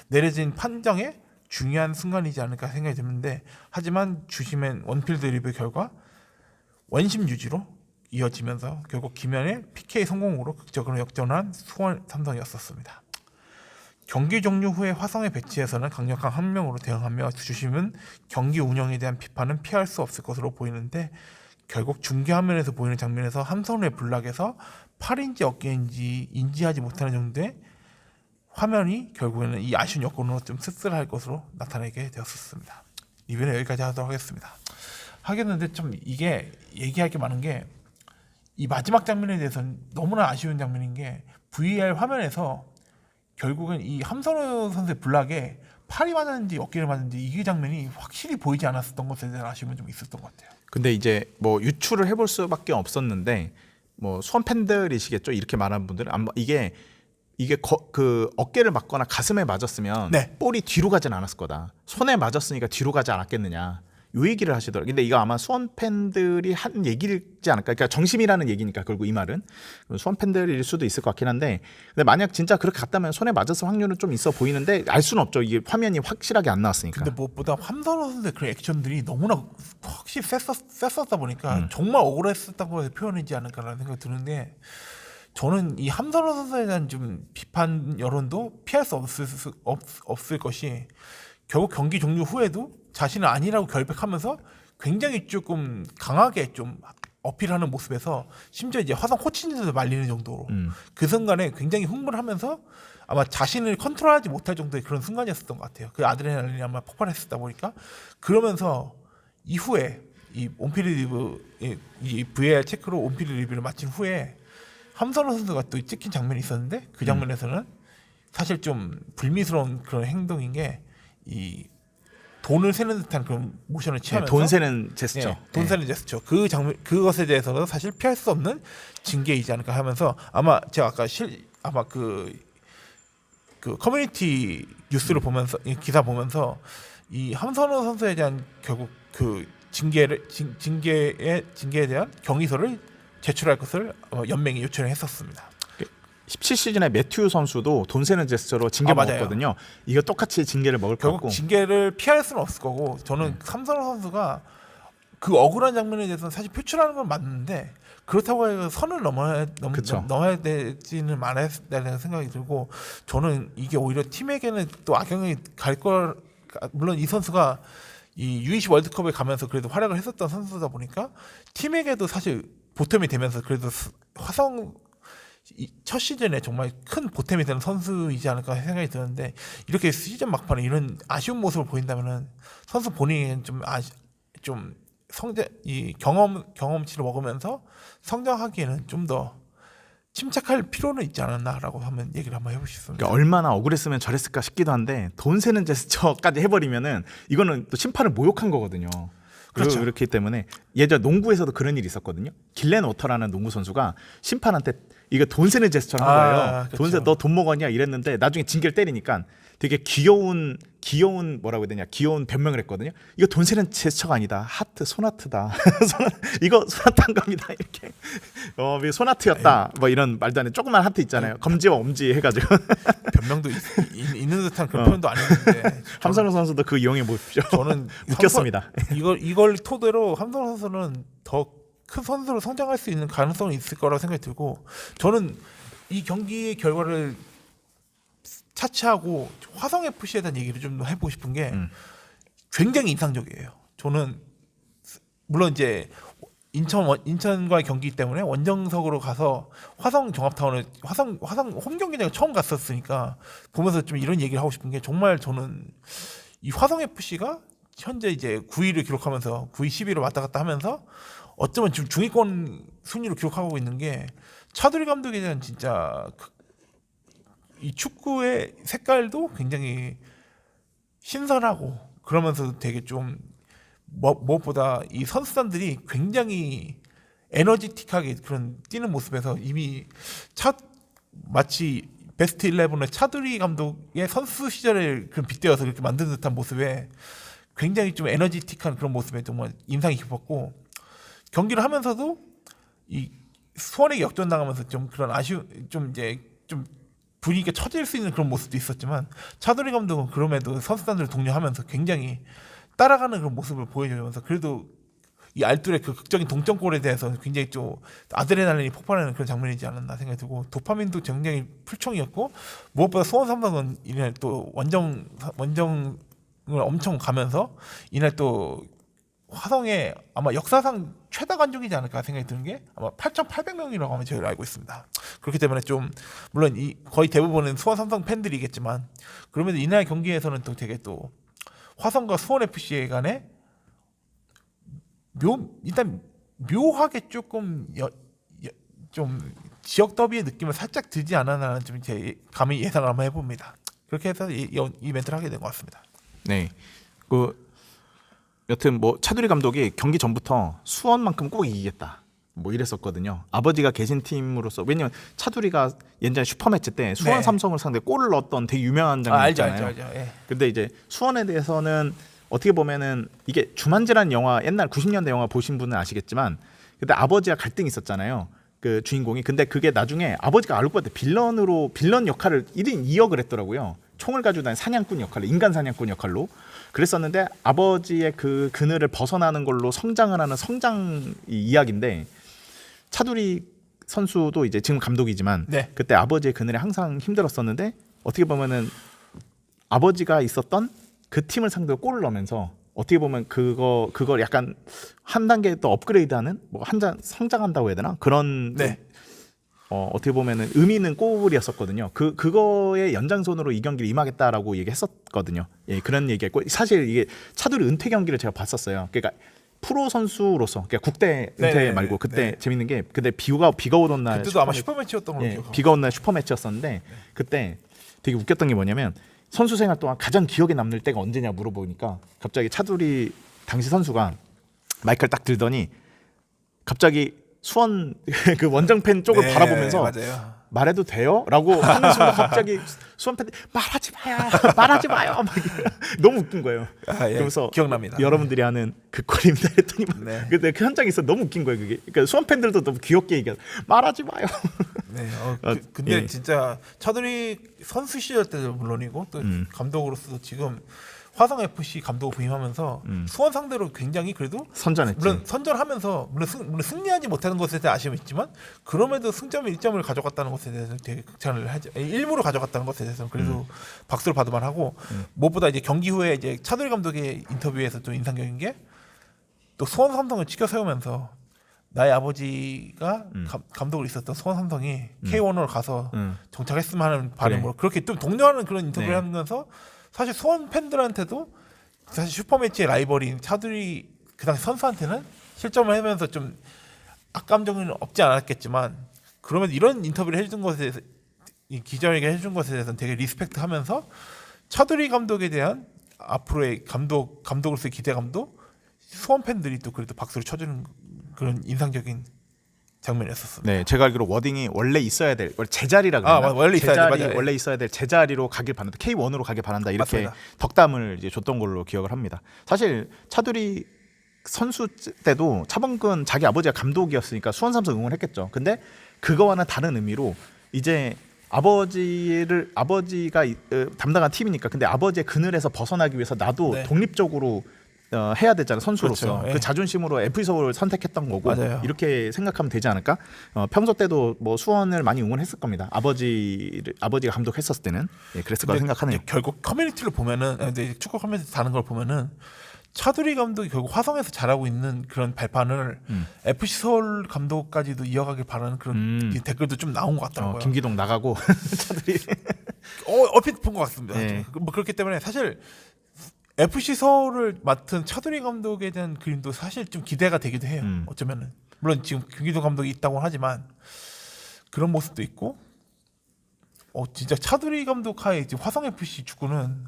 내려진 판정에 중요한 순간이지 않을까 생각이 드는데 하지만 주심의 원필드 리뷰 결과 원심 유지로 이어지면서 결국 김현의 PK 성공으로 극적으로 역전한 수원 삼성이었습니다. 경기 종료 후에 화성의 배치에서는 강력한 함명으로 대응하며 주심은 경기 운영에 대한 비판은 피할 수 없을 것으로 보이는데 결국 중계 화면에서 보이는 장면에서 함선우의 블락에서 팔인지 어깨인지 인지하지 못하는 정도의 화면이 결국에는 이 아쉬운 여건으로 좀 씁쓸할 것으로 나타나게 되었습니다. 리뷰는 여기까지 하도록 하겠습니다. 하겠는데 좀 이게 얘기할 게 많은 게 이 마지막 장면에 대해서는 너무나 아쉬운 장면인 게 VAR 화면에서 결국은 이 함선우 선수의 블락에 팔이 맞았는지 어깨를 맞았는지 이 장면이 확실히 보이지 않았었던 것에 대한 아쉬움은 좀 있었던 것 같아요. 근데 이제 뭐 유추를 해볼 수밖에 없었는데 뭐 수원 팬들이시겠죠. 이렇게 말하는 분들은 아마 이게 그 어깨를 맞거나 가슴에 맞았으면 네. 볼이 뒤로 가진 않았을 거다. 손에 맞았으니까 뒤로 가지 않았겠느냐. 요 얘기를 하시더라고요. 근데 이거 아마 수원 팬들이 한 얘기지 않을까. 그러니까 정심이라는 얘기니까 결국 이 말은 수원 팬들일 수도 있을 것 같긴 한데 근데 만약 진짜 그렇게 갔다면 손에 맞았을 확률은 좀 있어 보이는데 알 수는 없죠. 이게 화면이 확실하게 안 나왔으니까. 근데 무엇보다 함선우 선수의 그런 액션들이 너무나 확실히 셌었다 보니까 정말 억울했었다고 표현이지 않을까라는 생각이 드는데 저는 이 함선우 선수에 대한 좀 비판 여론도 피할 수 없을 것이 결국 경기 종료 후에도 자신은 아니라고 결백하면서 굉장히 조금 강하게 좀 어필하는 모습에서 심지어 이제 화성 코치님들도 말리는 정도로 그 순간에 굉장히 흥분을 하면서 아마 자신을 컨트롤하지 못할 정도의 그런 순간이었던 것 같아요. 그 아드레날린이 아마 폭발했었다 보니까 그러면서 이후에 이 온필드 리뷰 이 VAR 체크로 온필드 리뷰를 마친 후에 함선우 선수가 또 찍힌 장면이 있었는데 그 장면에서는 사실 좀 불미스러운 그런 행동인 게 이 돈을 세는 듯한 그런 모션을 취하면서 돈 세는 제스처. 네, 돈 세는 제스처. 그 장면 그것에 대해서는 사실 피할 수 없는 징계이지 않을까 하면서 아마 제가 아까 아마 그 커뮤니티 뉴스를 보면서 이 기사 보면서 이 함선우 선수에 대한 결국 그 징계에 대한 경위서를 제출할 것을 연맹이 요청을 했었습니다. 17시즌에 매튜 선수도 돈 세는 제스처로 징계 먹었거든요. 이거 똑같이 징계를 먹을 것 결국 같고 징계를 피할 수는 없을 거고 저는 함선우 선수가 그 억울한 장면에 대해서는 사실 표출하는 건 맞는데 그렇다고 해서 선을 넘어야 되지는 말아야 된다는 생각이 들고 저는 이게 오히려 팀에게는 또 악영향이 갈 걸 물론 이 선수가 이 U20 월드컵에 가면서 그래도 활약을 했었던 선수다 보니까 팀에게도 사실 보탬이 되면서 그래도 화성 첫 시즌에 정말 큰 보탬이 되는 선수이지 않을까 생각이 드는데 이렇게 시즌 막판에 이런 아쉬운 모습을 보인다면은 선수 본인은 이 경험치를 먹으면서 성장하기에는 좀 더 침착할 필요는 있지 않았나라고 한번 얘기를 한번 해보셨습니다. 그러니까 얼마나 억울했으면 저랬을까 싶기도 한데 돈 세는 제스처까지 해버리면은 이거는 또 심판을 모욕한 거거든요. 그렇죠. 그렇기 때문에 예전 농구에서도 그런 일이 있었거든요. 길렌 워터라는 농구 선수가 심판한테 이거 돈 세는 제스처를 한 거예요. 그렇죠. 너 돈 먹었냐 이랬는데 나중에 징계를 때리니까 되게 귀여운 뭐라고 해야 되냐, 귀여운 변명을 했거든요. 이거 돈 세는 제스처가 아니다. 하트, 손하트다. 이거 손하트한 겁니다. 이렇게 손하트였다. 뭐 이런 말도 안 해. 조그만 하트 있잖아요. 검지와 엄지 해가지고. 변명도 있는 듯한 그런 표현도 아닌데 함선호 선수도 그 이용해 보십시오. 저는 웃겼습니다. 이걸 토대로 함선호 선수는 더 큰 선수로 성장할 수 있는 가능성이 있을 거라고 생각이 들고, 저는 이 경기의 결과를 차치하고 화성 FC에 대한 얘기를 좀 해보고 싶은 게 굉장히 인상적이에요. 저는 물론 이제 인천과의 경기 때문에 원정석으로 가서 화성 종합타운을 화성 홈 경기장에 처음 갔었으니까 보면서 좀 이런 얘기를 하고 싶은 게, 정말 저는 이 화성 FC가 현재 이제 9위를 기록하면서 9위, 10위를 왔다 갔다 하면서 어쩌면 지금 중위권 순위를 기록하고 있는 게, 차두리 감독에 대한 진짜 이 축구의 색깔도 굉장히 신선하고, 그러면서 되게 좀 무엇보다 이 선수단들이 굉장히 에너지틱하게 그런 뛰는 모습에서 이미 마치 베스트 11의 차두리 감독의 선수 시절을 그런 빗대어서 그렇게 만든 듯한 모습에 굉장히 좀 에너지틱한 그런 모습에 정말 인상이 깊었고, 경기를 하면서도 이 수원에게 역전당하면서 좀 그런 좀 분위기가 처질 수 있는 그런 모습도 있었지만, 차두리 감독은 그럼에도 선수단들을 독려하면서 굉장히 따라가는 그런 모습을 보여주면서, 그래도 이 알뚜레 그 극적인 동점골에 대해서 굉장히 좀 아드레날린이 폭발하는 그런 장면이지 않았나 생각이 들고, 도파민도 굉장히 풀총이었고, 무엇보다 수원 삼성은 이날 또 원정을 엄청 가면서 이날 또 화성에 아마 역사상 최다 관중이지 않을까 생각이 드는 게 아마 8,800명이라고 하면 저희가 알고 있습니다. 그렇기 때문에 좀 물론 거의 대부분은 수원 삼성 팬들이겠지만, 그러면서 이날 경기에서는 또 되게 또 화성과 수원 FC 간에 일단 묘하게 조금 좀 지역 더비의 느낌을 살짝 들지 않았나는 좀 제 감히 예상을 한번 해봅니다. 그렇게 해서 이 이벤트를 하게 된 것 같습니다. 네. 여튼 뭐 차두리 감독이 경기 전부터 수원만큼 꼭 이기겠다 뭐 이랬었거든요. 아버지가 계신 팀으로서, 왜냐면 차두리가 예전에 슈퍼매치 때 수원 네. 삼성을 상대 골을 넣었던 되게 유명한 장면 있잖아요. 알죠. 예. 근데 이제 수원에 대해서는 어떻게 보면은 이게 주만지라는 영화, 옛날 90년대 영화 보신 분은 아시겠지만, 그때 아버지와 갈등이 있었잖아요. 그 주인공이. 근데 그게 나중에 아버지가 알고 봤을 때 빌런 역할을 1인 2역을 했더라고요. 총을 가지고 다니는 사냥꾼 역할로, 인간 사냥꾼 역할로 그랬었는데, 아버지의 그 그늘을 벗어나는 걸로 성장을 하는 성장 이야기인데, 차두리 선수도 이제 지금 감독이지만 네. 그때 아버지의 그늘에 항상 힘들었었는데, 어떻게 보면은 아버지가 있었던 그 팀을 상대로 골을 넣으면서 어떻게 보면 그걸 약간 한 단계 더 업그레이드하는, 뭐 한장 성장한다고 해야 되나, 그런 네. 어떻게 보면은 의미 있는 골이었었거든요. 그거의 연장선으로 이 경기를 임하겠다라고 얘기했었거든요. 예, 그런 얘기했고, 사실 이게 차두리 은퇴 경기를 제가 봤었어요. 그러니까 프로 선수로서, 그러니까 국대 은퇴 네네네. 말고, 그때 네. 재밌는 게, 그때 비가 오던 날, 그때도 아마 슈퍼매치였던 걸로 기억하고. 비가 오는 날 슈퍼매치였었는데, 그때 되게 웃겼던 게 뭐냐면, 선수 생활 동안 가장 기억에 남는 때가 언제냐 물어보니까, 갑자기 차두리 당시 선수가 마이크를 딱 들더니 갑자기 수원 그 원정팬 쪽을 네, 바라보면서 맞아요. 말해도 돼요? 라고 하는 순간 갑자기 수원 팬들 말하지 마요 막 너무 웃긴 거예요. 아, 예. 그러면서 기억납니다. 여러분들이 아는 그 꼴입니다 했더니 네. 근데 그 현장에 있어 너무 웃긴 거예요. 그게. 그러니까 수원 팬들도 너무 귀엽게 얘기해, 말하지 마요. 네. 근데 예. 진짜 차두리 선수 시절 때도 물론이고 또 감독으로서도 지금 화성 FC 감독 부임하면서 수원 상대로 굉장히 그래도 선전했지. 물론 선전하면서 물론 승리하지 못하는 것에 대한 아쉬움이 있지만, 그럼에도 승점 1점을 가져갔다는 것에 대해서 되게 극찬을 하죠. 일부러 가져갔다는 것에 대해서는 그래도 박수를 받을 만하고, 무엇보다 이제 경기 후에 이제 차두리 감독의 인터뷰에서 또 인상적인 게, 또 수원 삼성을 지켜 세우면서 나의 아버지가 감독을 있었던 수원 삼성이 K1으로 가서 정착했으면 하는 바람으로 그렇게 좀 독려하는 그런 인터뷰를 네. 하면서, 사실 수원 팬들한테도 사실 슈퍼매치의 라이벌인 차두리 그 당시 선수한테는 실점을 하면서 좀 악감정은 없지 않았겠지만, 그러면 이런 인터뷰를 해준 것에 대해서 이 기자에게 해준 것에 대해서는 되게 리스펙트하면서 차두리 감독에 대한 앞으로의 감독으로서의 기대감도 수원 팬들이 또 그래도 박수를 쳐주는 그런 인상적인 장면이었었습니다. 네, 제가 알기로 워딩이 원래 있어야 될 제자리라 그랬나? 원래 있어야 제자리, 돼, 맞아요. 원래 있어야 될 제자리로 가길 바란다. K1으로 가길 바란다. 이렇게 맞습니다. 덕담을 이제 줬던 걸로 기억을 합니다. 사실 차두리 선수 때도 차범근 자기 아버지가 감독이었으니까 수원 삼성 응원했겠죠. 근데 그거와는 다른 의미로 이제 아버지가 담당한 팀이니까 근데 아버지의 그늘에서 벗어나기 위해서 나도 네. 독립적으로 해야 되잖아요, 선수로서. 그렇죠. 예. 그 자존심으로 FC 서울을 선택했던 거고 맞아요. 이렇게 생각하면 되지 않을까? 평소 때도 뭐 수원을 많이 응원했을 겁니다. 아버지가 감독했었을 때는 그랬을 거라 생각하네요. 결국 커뮤니티를 보면은 근데 축구 커뮤니티 다는 걸 보면은 차두리 감독이 결국 화성에서 잘하고 있는 그런 발판을 FC 서울 감독까지도 이어가길 바라는 그런 이 댓글도 좀 나온 것 같더라고요. 김기동 나가고 차두리. 얼핏 본 것 같습니다. 네. 뭐 그렇기 때문에 사실 FC 서울을 맡은 차두리 감독에 대한 그림도 사실 좀 기대가 되기도 해요. 어쩌면은 물론 지금 김기동 감독이 있다고 하지만 그런 모습도 있고, 진짜 차두리 감독 하에 지금 화성 FC 축구는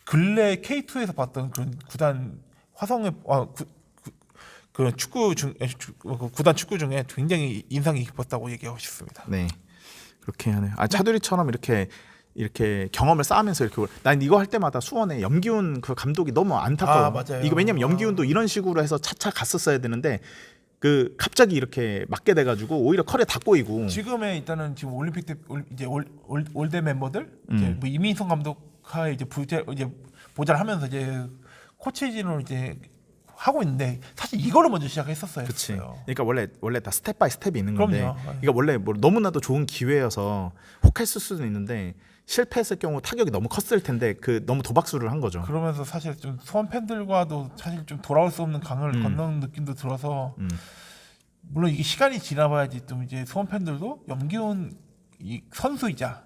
근래 K2에서 봤던 그런 구단 화성의 그런 구단 축구 중에 굉장히 인상이 깊었다고 얘기하고 싶습니다. 네, 그렇게 하네요. 차두리처럼 이렇게 경험을 쌓으면서 난 이거 할 때마다 수원에 염기훈 그 감독이 너무 안타까워. 맞아요. 이거 왜냐면 염기훈도 이런 식으로 해서 차차 갔었어야 되는데 그 갑자기 이렇게 맞게 돼가지고 오히려 컬에 다 꼬이고. 지금의 일단은 지금 올림픽 때 이제 올대 멤버들 이제 뭐 이민성 감독하에 이제 보좌를 하면서 이제 코치진으로 이제 하고 있는데 사실 이거를 먼저 시작했었어요. 그치. 그러니까 원래 다 스텝 바이 스텝이 있는 건데. 그럼요. 그러니까 원래 뭐 너무나도 좋은 기회여서 혹했을 수도 있는데 실패했을 경우 타격이 너무 컸을 텐데 너무 도박수를 한 거죠. 그러면서 사실 좀 수원 팬들과도 사실 좀 돌아올 수 없는 강을 건너는 느낌도 들어서 물론 이게 시간이 지나봐야지 좀 이제 수원 팬들도 염기훈 이 선수이자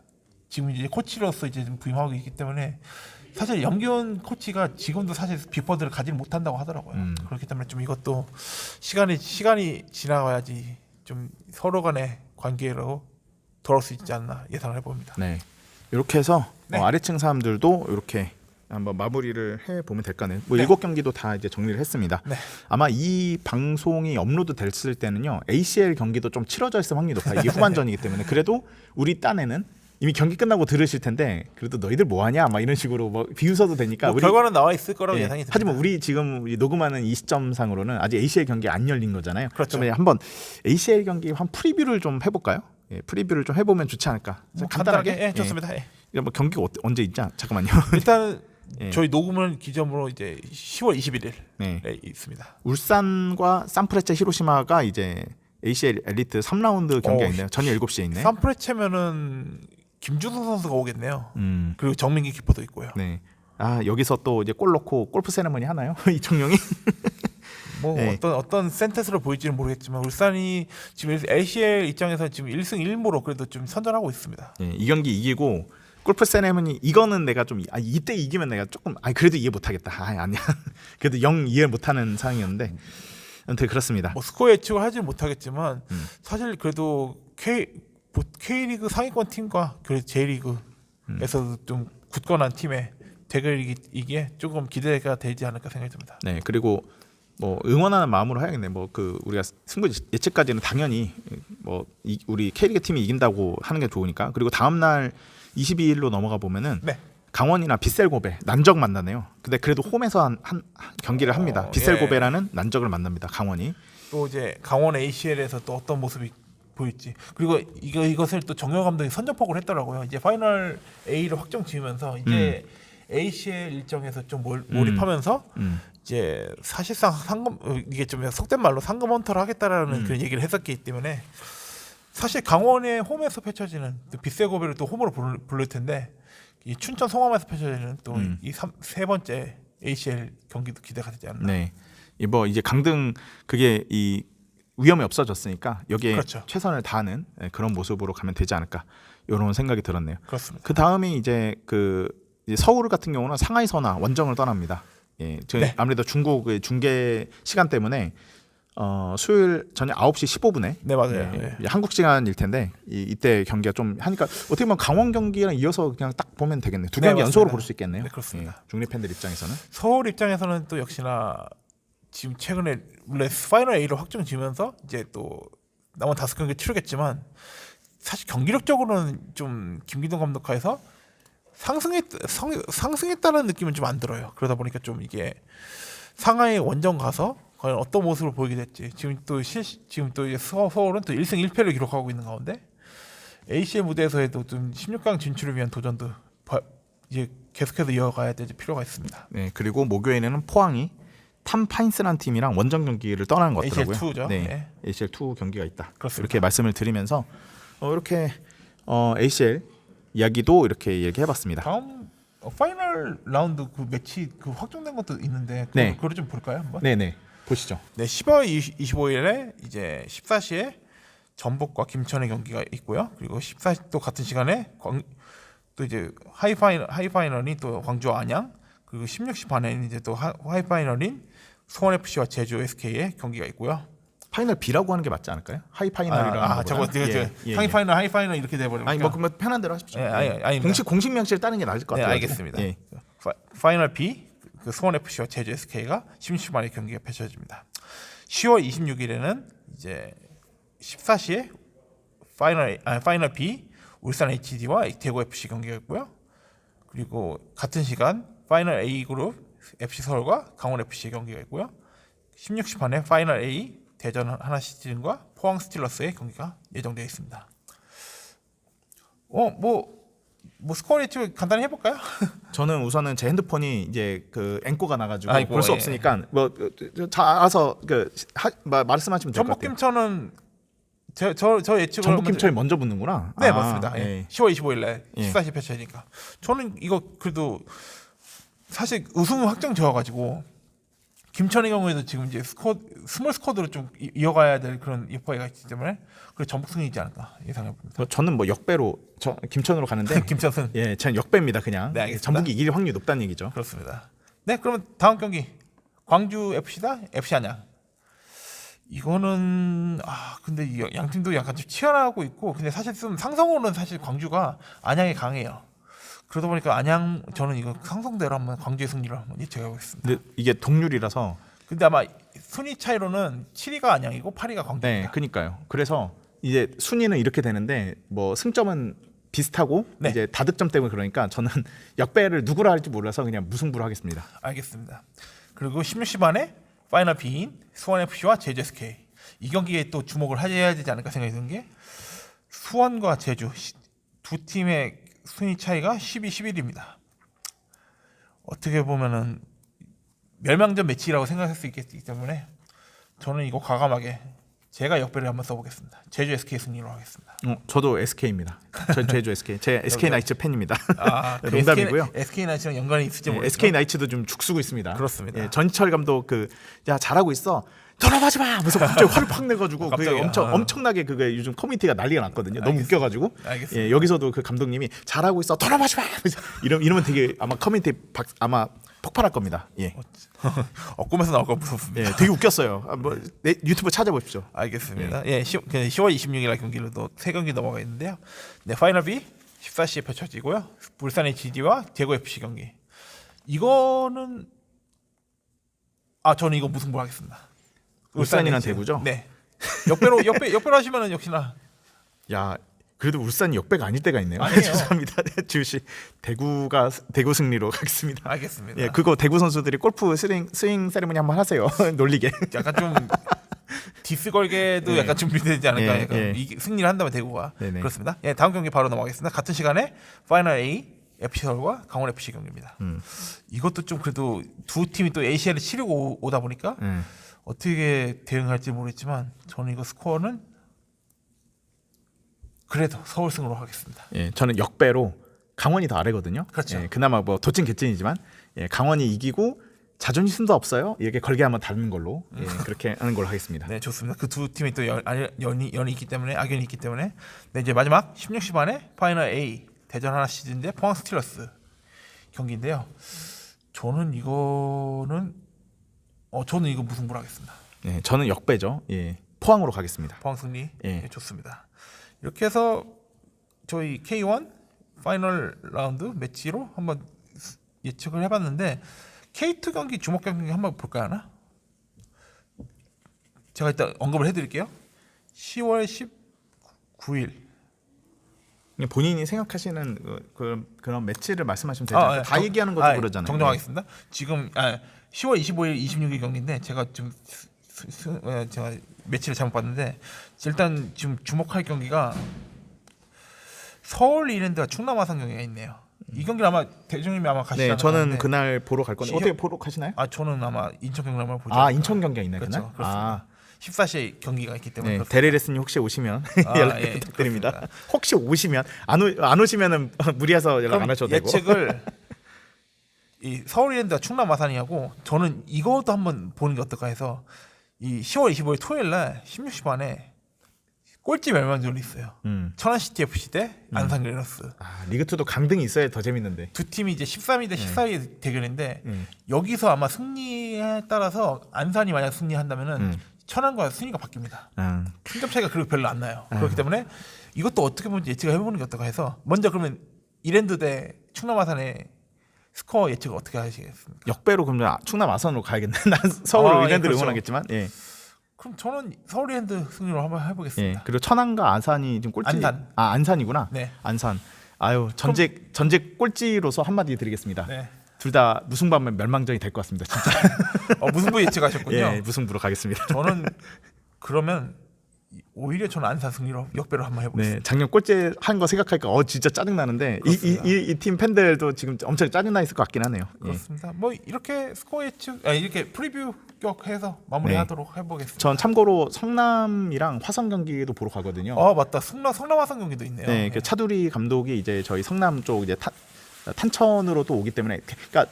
지금 이제 코치로서 이제 좀 부임하고 있기 때문에 사실 염기훈 코치가 지금도 사실 비퍼들을 가지 못한다고 하더라고요. 그렇기 때문에 좀 이것도 시간이 지나가야지 좀 서로 간의 관계로 돌아올 수 있지 않나 예상을 해봅니다. 네. 이렇게 해서 네. 아래층 사람들도 이렇게 한번 마무리를 해 보면 될까요? 뭐 네. 7경기도 다 이제 정리를 했습니다. 네. 아마 이 방송이 업로드 됐을 때는요 ACL 경기도 좀 치러져 있을 확률이 높아요. 이게 후반전이기 때문에 그래도 우리 딴에는 이미 경기 끝나고 들으실 텐데 그래도 너희들 뭐하냐 막 이런 식으로 뭐 비웃어도 되니까 뭐 결과는 나와 있을 거라고 예, 예상이 됩니다. 하지만 우리 지금 녹음하는 이 시점상으로는 아직 ACL 경기 안 열린 거잖아요. 그렇죠. 그러면 한번 ACL 경기 한 프리뷰를 좀 해볼까요? 프리뷰를 좀 해보면 좋지 않을까? 뭐 간단하게 좋습니다. 뭐 경기가 언제 있자? 잠깐만요. 일단 예. 저희 녹음을 기점으로 이제 10월 21일에 네. 있습니다. 울산과 산프레체 히로시마가 이제 ACL 엘리트 3라운드 경기가 있네요. 저녁 7시에 있네. 산프레체면은 김준성 선수가 오겠네요. 그리고 정민기 키퍼도 있고요. 네. 여기서 또 이제 골 넣고 골프 세레머니 하나요? 이청용이? 뭐 네. 어떤 센테스로 보일지는 모르겠지만 울산이 지금 ACL 입장에서 지금 1승 1무로 그래도 좀 선전하고 있습니다. 네, 이 경기 이기고 골프 세레머니 이거는 내가 좀 이때 이기면 내가 조금 그래도 이해 못하겠다. 아니야. 그래도 영 이해 못하는 상황이었는데 아무튼 그렇습니다. 뭐 스코어 예측을 하지 못하겠지만 사실 그래도 K리그 상위권 팀과 그래도 J리그에서 좀 굳건한 팀의 대결이기에 조금 기대가 되지 않을까 생각이 듭니다. 네, 그리고 뭐 응원하는 마음으로 해야겠네. 뭐 우리가 승부 예측까지는 당연히 우리 K리그 팀이 이긴다고 하는 게 좋으니까. 그리고 다음 날 22일로 넘어가 보면은 네. 강원이나 빗셀고베 난적 만나네요. 근데 그래도 홈에서 한 경기를 합니다. 빗셀고베라는 난적을 만납니다. 강원이. 또 이제 강원 ACL에서 또 어떤 모습이 보일지. 그리고 이것을 또 정효 감독이 선전포고를 했더라고요. 이제 파이널 A를 확정 지으면서 이제 ACL 일정에서 좀 몰입하면서 이제 사실상 이게 좀 속된 말로 상금 헌터를 하겠다라는 그런 얘기를 했었기 때문에 사실 강원의 홈에서 펼쳐지는 빗세고베를 또 홈으로 부를 텐데 이 춘천 송암에서 펼쳐지는 또 이 세 번째 ACL 경기도 기대가 되지 않나. 네. 이제 강등 그게 이 위험이 없어졌으니까 여기에 그렇죠. 최선을 다하는 그런 모습으로 가면 되지 않을까 이런 생각이 들었네요. 그렇습니다. 그 다음이 이제 이제 서울 같은 경우는 상하이 선화 원정을 떠납니다. 예, 네. 아무래도 중국의 중계 시간 때문에 수요일 저녁 9시 15분에 네, 맞아요. 네. 한국 시간일 텐데 이때 경기가 좀 하니까 어떻게 보면 강원 경기랑 이어서 그냥 딱 보면 되겠네요. 두 네, 경기 연속으로 맞습니다. 볼 수 있겠네요. 네, 그렇습니다. 중립 팬들 입장에서는. 서울 입장에서는 또 역시나 지금 최근에 원래 파이널 A로 확정 지면서 이제 또 남은 5경기 치르겠지만 사실 경기력적으로는 좀 김기동 감독 하에서 상승했다는 느낌은 좀 안 들어요. 그러다 보니까 좀 이게 상하이 원정 가서 과연 어떤 모습을 보이게 될지 지금 또 이제 서울은 또 1승 1패를 기록하고 있는 가운데 ACL 무대에서도 좀 16강 진출을 위한 도전도 이제 계속해서 이어가야 될 필요가 있습니다. 네, 그리고 목요일에는 포항이 탐 파인스라는 팀이랑 원정 경기를 떠나는 것 같더라고요. ACL2죠. 네, 네. ACL2 경기가 있다. 그렇습니다. 이렇게 말씀을 드리면서 이렇게 ACL 이야기도 이렇게 얘기해봤습니다. 다음 파이널 라운드 그 매치 그 확정된 것도 있는데 네. 그거를 좀 볼까요 한번? 네네 보시죠. 네, 10월 25일에 이제 14시에 전북과 김천의 경기가 있고요. 그리고 14시 또 같은 시간에 또 이제 하이파이널이 또 광주와 안양, 그리고 16시 반에는 이제 또 하이파이널인 수원 FC와 제주 SK의 경기가 있고요. 파이널 B라고 하는 게 맞지 않을까요? 하이 파이널이라는 저거 상위파이널 하이파이널 이렇게 돼 버리면 아니 뭐 그러면 편한 대로 하십시오. 아니, 공식 명시를 따는 게 나을 것 네, 같아요. 알겠습니다. 예. 파이널 B 그 수원 FC와 제주 SK가 16시 반에 경기가 펼쳐집니다. 10월 26일에는 이제 14시에 파이널 B 울산 HD와 대구 FC 경기가 있고요. 그리고 같은 시간 파이널 A 그룹 FC 서울과 강원 FC 경기가 있고요. 16시 반에 파이널 A 대전 하나시티즌과 포항 스틸러스의 경기가 예정되어 있습니다. 뭐 스코어 예측 간단히 해볼까요? 저는 우선은 제 핸드폰이 이제 그 앵꼬가 나가지고 아이고, 볼 수 예. 없으니까 뭐 알아서 말씀하시면 될 것 전북 같아요. 김천은 저 예측을 전북 김천이 먼저 붙는구나. 네, 아, 맞습니다. 예. 10월 25일날 예. 14시 펼쳐지니까 저는 이거 그래도 사실 우승 확정 지어가지고 김천의 경우에도 지금 이제 스몰 스쿼드로 좀 이어가야 될 그런 여파가 있기 때문에 그래 전북 승이지 않을까 예상해 봅니다. 저는 뭐 역배로 김천으로 가는데 김천 승. 예, 저는 역배입니다 그냥. 네, 알겠습니다. 전북이 이길 확률이 높다는 얘기죠. 그렇습니다. 네, 그러면 다음 경기 광주 FC다 FC 안양. 이거는 근데 양 팀도 약간 좀 치열하고 있고 근데 사실 좀 상성으로는 사실 광주가 안양이 강해요. 그러다 보니까 안양 저는 이거 상성대로 한번 광주의 승리를 한번 예측해 보겠습니다. 근데 이게 동률이라서 근데 아마 순위 차이로는 7위가 안양이고 8위가 네, 광주입니다. 그니까요. 그래서 이제 순위는 이렇게 되는데 뭐 승점은 비슷하고 네. 이제 다득점 때문에 그러니까 저는 역배를 누구라 할지 몰라서 그냥 무승부로 하겠습니다. 알겠습니다. 그리고 16시 반에 파이널 B인 수원 FC와 제주 SK 이 경기에 또 주목을 해야 되지 않을까 생각이 드는 게 수원과 제주 두 팀의 순위 차이가 12, 11입니다. 어떻게 보면은 멸망전 매치라고 생각할 수 있기 때문에 저는 이거 과감하게 제가 역배를 한번 써보겠습니다. 제주 SK 승리로 하겠습니다. 저도 SK입니다. 제주 SK. 제 SK 나이츠 팬입니다. 그 농담이고요. SK 나이츠랑 연관이 있을지 예, 모르겠지만 SK 나이츠도 좀 죽쓰고 있습니다. 그렇습니다. 예, 전철 감독 야 잘하고 있어. 돌아가지 마. 하면서 갑자기 화를 팍 내가지고 그게 갑자기, 엄청나게 그게 요즘 커뮤니티가 난리가 났거든요. 너무 알겠습니다. 웃겨가지고. 알겠습니다. 예, 여기서도 그 감독님이 잘하고 있어. 돌아가지 마. 이러면 되게 아마 커뮤니티 아마 폭발할 겁니다. 예, 꿈에서 나올 거 무섭습니다. 예, 되게 웃겼어요. 유튜브 찾아보십시오. 알겠습니다. 예, 10월 26일 경기로 또 세 경기 넘어가 있는데요. 네, 파이널 B 14시에 펼쳐지고요. 울산 HD와 대구 FC 경기. 이거는 저는 이거 무승부 하겠습니다. 울산이랑 HD. 대구죠? 네. 역배로 하시면은 역시나 야, 그래도 울산이 역배가 아닐 때가 있네요. 아니에요. 죄송합니다. 주시 대구 승리로 가겠습니다. 알겠습니다. 예, 그거 대구 선수들이 골프 스윙 세리머니 한번 하세요. 놀리게. 약간 좀 디스 걸게도 예. 약간 준비되지 않을까. 예, 약간 예. 승리를 한다면 대구가 네네. 그렇습니다. 예, 다음 경기 바로 넘어가겠습니다. 같은 시간에 파이널 A FC 서울과 강원 FC 경기입니다. 이것도 좀 그래도 두 팀이 또 ACL을 치르고 오다 보니까 어떻게 대응할지 모르겠지만 저는 이거 스코어는 그래도 서울승으로 하겠습니다. 예, 저는 역배로 강원이 더 아래거든요. 그렇죠. 예, 그나마 뭐 도찐 개찐이지만 예, 강원이 이기고 자존심도 없어요. 이렇게 걸게 한번 다른 걸로 예, 그렇게 하는 걸로 하겠습니다. 네, 좋습니다. 그 두 팀이 또 연이 있기 때문에 악연이 있기 때문에 네, 이제 마지막 16시 반에 파이널 A 대전 하나 시즌 대 포항 스틸러스 경기인데요. 저는 이거 무승부로 하겠습니다. 네, 저는 역배죠. 예. 포항으로 가겠습니다. 포항 승리. 예. 예, 좋습니다. 이렇게 해서 저희 K1 파이널 라운드 매치로 한번 예측을 해봤는데 K2 경기 주목 경기 한번 볼까 하나? 제가 일단 언급을 해드릴게요. 10월 19일. 본인이 생각하시는 그런 매치를 말씀하시면 되지 않을까요? 다 얘기하는 것도 그러잖아요. 정정하겠습니다. 지금 10월 25일, 26일 경기인데 제가 좀 제가 매치를 잘못 봤는데 일단 지금 주목할 경기가 서울 이랜드와 충남 아산 경기가 있네요. 이 경기를 아마 대중님이 아마 가시지 네, 않을까 저는 하는데 그날 보러 갈 건데 어떻게 보러 가시나요? 저는 아마 인천 경기를 보죠. 아, 인천 경기가 있나요, 그렇죠. 그날? 그렇습니다. 14시에 경기가 있기 때문에 네, 그렇습니다. 데레레스님 혹시 오시면 연락 예, 부탁드립니다. 그렇습니다. 혹시 오시면 안 오시면은 무리해서 연락 안 하셔도 되고. 예측을 이 서울 이랜드와 충남 아산이 하고 저는 이것도 한번 보는 게 어떨까 해서 이 10월 25일 토요일 날 16시 반에 꼴찌 멸망전이 있어요. 천안시티 FC 대 안산 그레너스. 리그 2도 강등이 있어야 더 재밌는데. 두 팀이 이제 13위 대 14위 대결인데 여기서 아마 승리에 따라서 안산이 만약 승리한다면은 천안과 순위가 바뀝니다. 승점 차이가 그렇게 별로 안 나요. 그렇기 때문에 이것도 어떻게 보면 예측을 해보는 게 어떨까 해서 먼저 그러면 이랜드 대 충남 아산의 스코어 예측을 어떻게 하시겠습니까? 역배로 그럼 충남 아산으로 가야겠네. 난 서울 예, 의랜드를 그렇죠. 응원하겠지만. 예. 그럼 저는 서울 이랜드 승리로 한번 예. 해보겠습니다. 그리고 천안과 안산이 지금 꼴찌. 안산. 안산이구나. 네. 안산. 아유, 전직 꼴찌로서 한마디 드리겠습니다. 네. 둘 다 무승부하면 멸망전이 될 것 같습니다. 진짜. 무승부 예측하셨군요. 예, 무승부로 가겠습니다. 저는 그러면 오히려 저는 안산 승리로 역배로 한번 해보겠습니다. 네, 작년 꼴찌 한 거 생각하니까 진짜 짜증 나는데 이 팀 팬들도 지금 엄청 짜증 나 있을 것 같긴 하네요. 예. 그렇습니다. 뭐 이렇게 스코어 예측, 이렇게 프리뷰격해서 마무리하도록 해보겠습니다. 전 참고로 성남이랑 화성 경기도 보러 가거든요. 맞다. 성남 화성 경기도 있네요. 네, 그 차두리 감독이 이제 저희 성남 쪽 이제 탄천으로 또 오기 때문에, 그러니까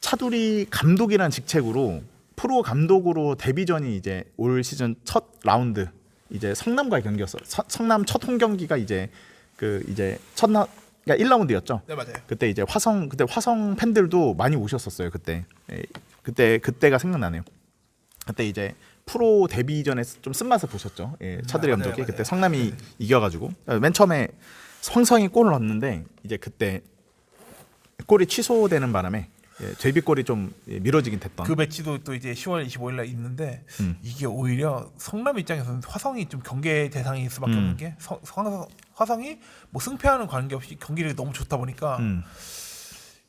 차두리 감독이라는 직책으로 프로 감독으로 데뷔전이 이제 올 시즌 첫 라운드 이제 성남과의 경기였어. 성남 첫 홈 경기가 이제 그러니까 1라운드였죠. 네, 맞아요. 그때 화성 팬들도 많이 오셨었어요. 그때. 그때가 생각나네요. 그때 이제 프로 데뷔전에 좀 쓴맛을 보셨죠. 예, 차두리 감독이. 맞아요. 그때 성남이 이겨가지고 맨 처음에 성성이 골을 넣었는데 이제 그때 골이 취소되는 바람에 데뷔골이 좀 미뤄지긴 됐던. 그 매치도 또 이제 10월 25일 날 있는데 이게 오히려 성남 입장에서는 화성이 좀 경계 대상일 수밖에 없는 게 화성이 뭐 승패하는 관계없이 경기력이 너무 좋다 보니까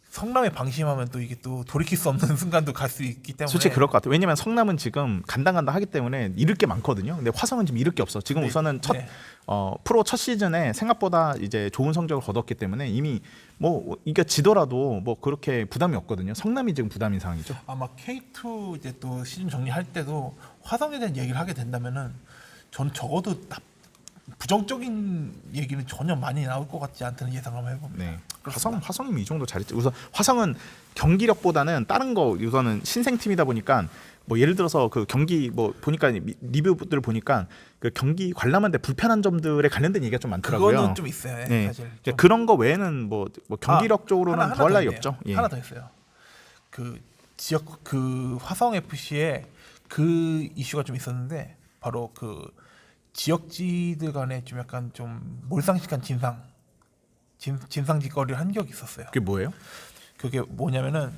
성남에 방심하면 또 이게 또 돌이킬 수 없는 순간도 갈 수 있기 때문에 솔직히 그럴 것 같아요. 왜냐면 성남은 지금 간당간당 하기 때문에 잃을 게 많거든요. 근데 화성은 지금 잃을 게 없어. 지금 우선은 프로 첫 시즌에 생각보다 이제 좋은 성적을 거뒀기 때문에 이미 뭐 이게 지더라도 뭐 그렇게 부담이 없거든요. 성남이 지금 부담인 상황이죠. 아마 K2 이제 또 시즌 정리할 때도 화성에 대한 얘기를 하게 된다면은 전 적어도 부정적인 얘기는 전혀 많이 나올 것 같지 않다는 예상을 한번 해봅니다. 네. 화성이면 이 정도 잘했죠. 우선 화성은 경기력보다는 다른 거 우선은 신생팀이다 보니까 뭐 예를 들어서 그 경기 뭐 보니까 리뷰들 보니까 그 경기 관람하는데 불편한 점들에 관련된 얘기가 좀 많더라고요. 그거는 좀 있어요. 네. 사실 그러니까 그런 거 외에는 뭐 경기력적으로는 하나 더할 더 나위 있네요. 없죠. 예. 하나 더 있어요. 그 지역 그 화성 FC에 그 이슈가 좀 있었는데 바로 그 지역지들 간에 좀 약간 좀 몰상식한 진상짓거리를 한 적이 있었어요. 그게 뭐예요? 그게 뭐냐면은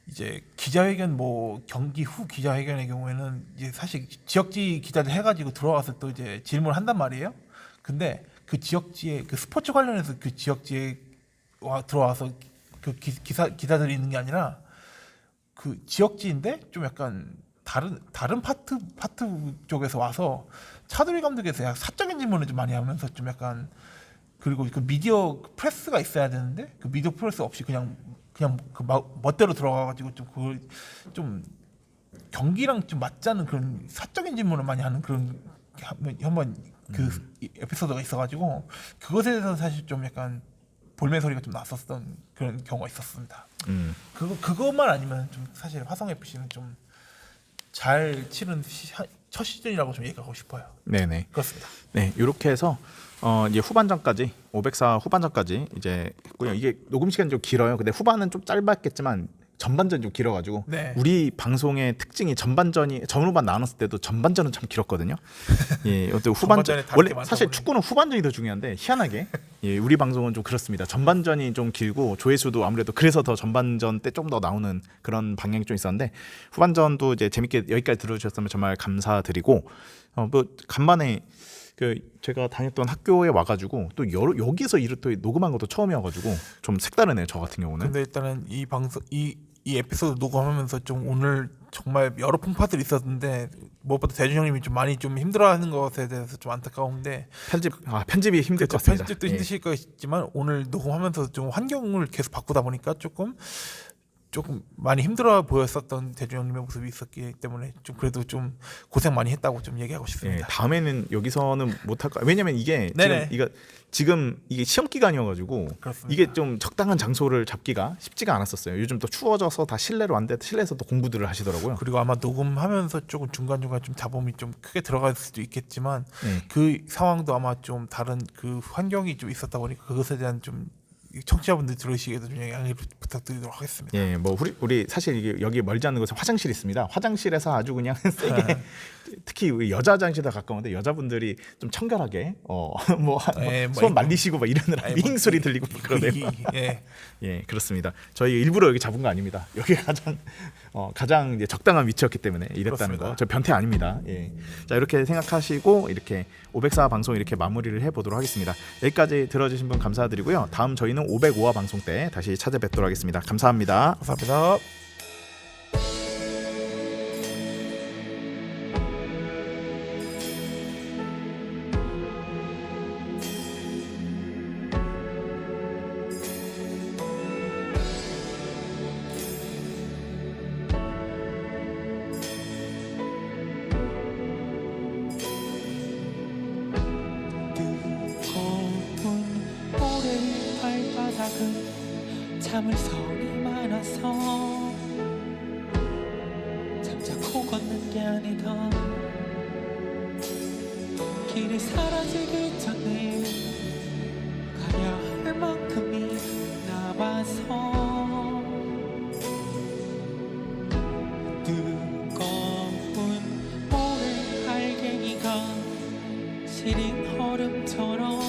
이제 기자회견 뭐 경기 후 기자회견의 경우에는 이제 사실 지역지 기자들 해가지고 들어와서 또 이제 질문을 한단 말이에요. 근데 그 지역지에 그 스포츠 관련해서 그 지역지에 들어와서 그 기자들이 있는 게 아니라 그 지역지인데 좀 약간 다른 파트 쪽에서 와서 차두리 감독에서 약간 사적인 질문을 좀 많이 하면서 좀 약간 그리고 그 미디어 프레스가 있어야 되는데 그 미디어 프레스 없이 그냥 그 멋대로 들어가가지고 좀 그걸 좀 경기랑 좀 맞지 않는 그런 사적인 질문을 많이 하는 그런 한번 그 에피소드가 있어가지고 그것에 대해서 사실 좀 약간 볼멘 소리가 좀 났었던 그런 경우가 있었습니다. 그것만 아니면 좀 사실 화성 FC는 좀 잘 치른 첫 시즌이라고 좀 얘기하고 싶어요. 네네. 그렇습니다. 네, 이렇게 해서 이제 후반전까지 504 후반전까지 이제 했고요. 이게 녹음 시간이 좀 길어요. 근데 후반은 좀 짧았겠지만 전반전이 좀 길어가지고 네. 우리 방송의 특징이 전반전이 전후반 나눴을 때도 전반전은 참 길었거든요. 예, 어떤 후반전 전반전에 다를 원래 게 많다 사실 보니. 축구는 후반전이 더 중요한데 희한하게 예, 우리 방송은 좀 그렇습니다. 전반전이 좀 길고 조회수도 아무래도 그래서 더 전반전 때 좀 더 나오는 그런 방향이 좀 있었는데 후반전도 이제 재밌게 여기까지 들어주셨으면 정말 감사드리고 뭐 간만에 그 제가 다녔던 학교에 와가지고 또 여기서 이렇게 녹음한 것도 처음이어가지고 좀 색다르네요 저 같은 경우는. 근데 일단은 이 방송 이 에피소드 녹음하면서 좀 오늘 정말 여러 풍파들이 있었는데 무엇보다 대준 형님이 좀 많이 좀 힘들어하는 것에 대해서 좀 안타까운데 편집이 힘들 것 같습니다. 편집도 예. 힘드실 거지만 오늘 녹음하면서 좀 환경을 계속 바꾸다 보니까 조금 많이 힘들어 보였었던 대준 형님의 모습이 있었기 때문에 좀 그래도 좀 고생 많이 했다고 좀 얘기하고 예, 싶습니다. 다음에는 여기서는 못할 거. 왜냐면 이게 네네. 지금 이게 시험 기간이어가지고 그렇습니다. 이게 좀 적당한 장소를 잡기가 쉽지가 않았었어요. 요즘 또 추워져서 다 실내로 안 돼. 실내에서 또 공부들을 하시더라고요. 그리고 아마 녹음하면서 조금 중간중간 좀 잡음이 좀 크게 들어갈 수도 있겠지만 예. 그 상황도 아마 좀 다른 그 환경이 좀 있었다 보니까 그것에 대한 좀 청취자분들 들으시기에도 좀 양해를 부탁드리도록 하겠습니다. 예, 뭐 우리 사실 이게 여기 멀지 않는 곳에 화장실이 있습니다. 화장실에서 아주 그냥 세게 특히 우리 여자 화장실에 가까운데 여자분들이 좀 청결하게 예, 뭐 손 말리시고 막 이러느라 아니, 미잉 소리 들리고 그러네요. 예. 예, 그렇습니다. 저희 일부러 여기 잡은 거 아닙니다. 여기가 가장 이제 적당한 위치였기 때문에 이랬다는 그렇습니다. 거. 저 변태 아닙니다. 예. 자, 이렇게 생각하시고 이렇게 504 방송 이렇게 마무리를 해보도록 하겠습니다. 여기까지 들어주신 분 감사드리고요. 다음 저희는 505화 방송 때 다시 찾아뵙도록 하겠습니다. 감사합니다. 감사합니다. 뜨거운 모래 발바닥은 참을성이 많아서 잠자코 걷는 게 아니다. 길이 사라지기 전에 가야 할 만큼이 남아서 뜨거운 모래 알갱이가 시린 얼음처럼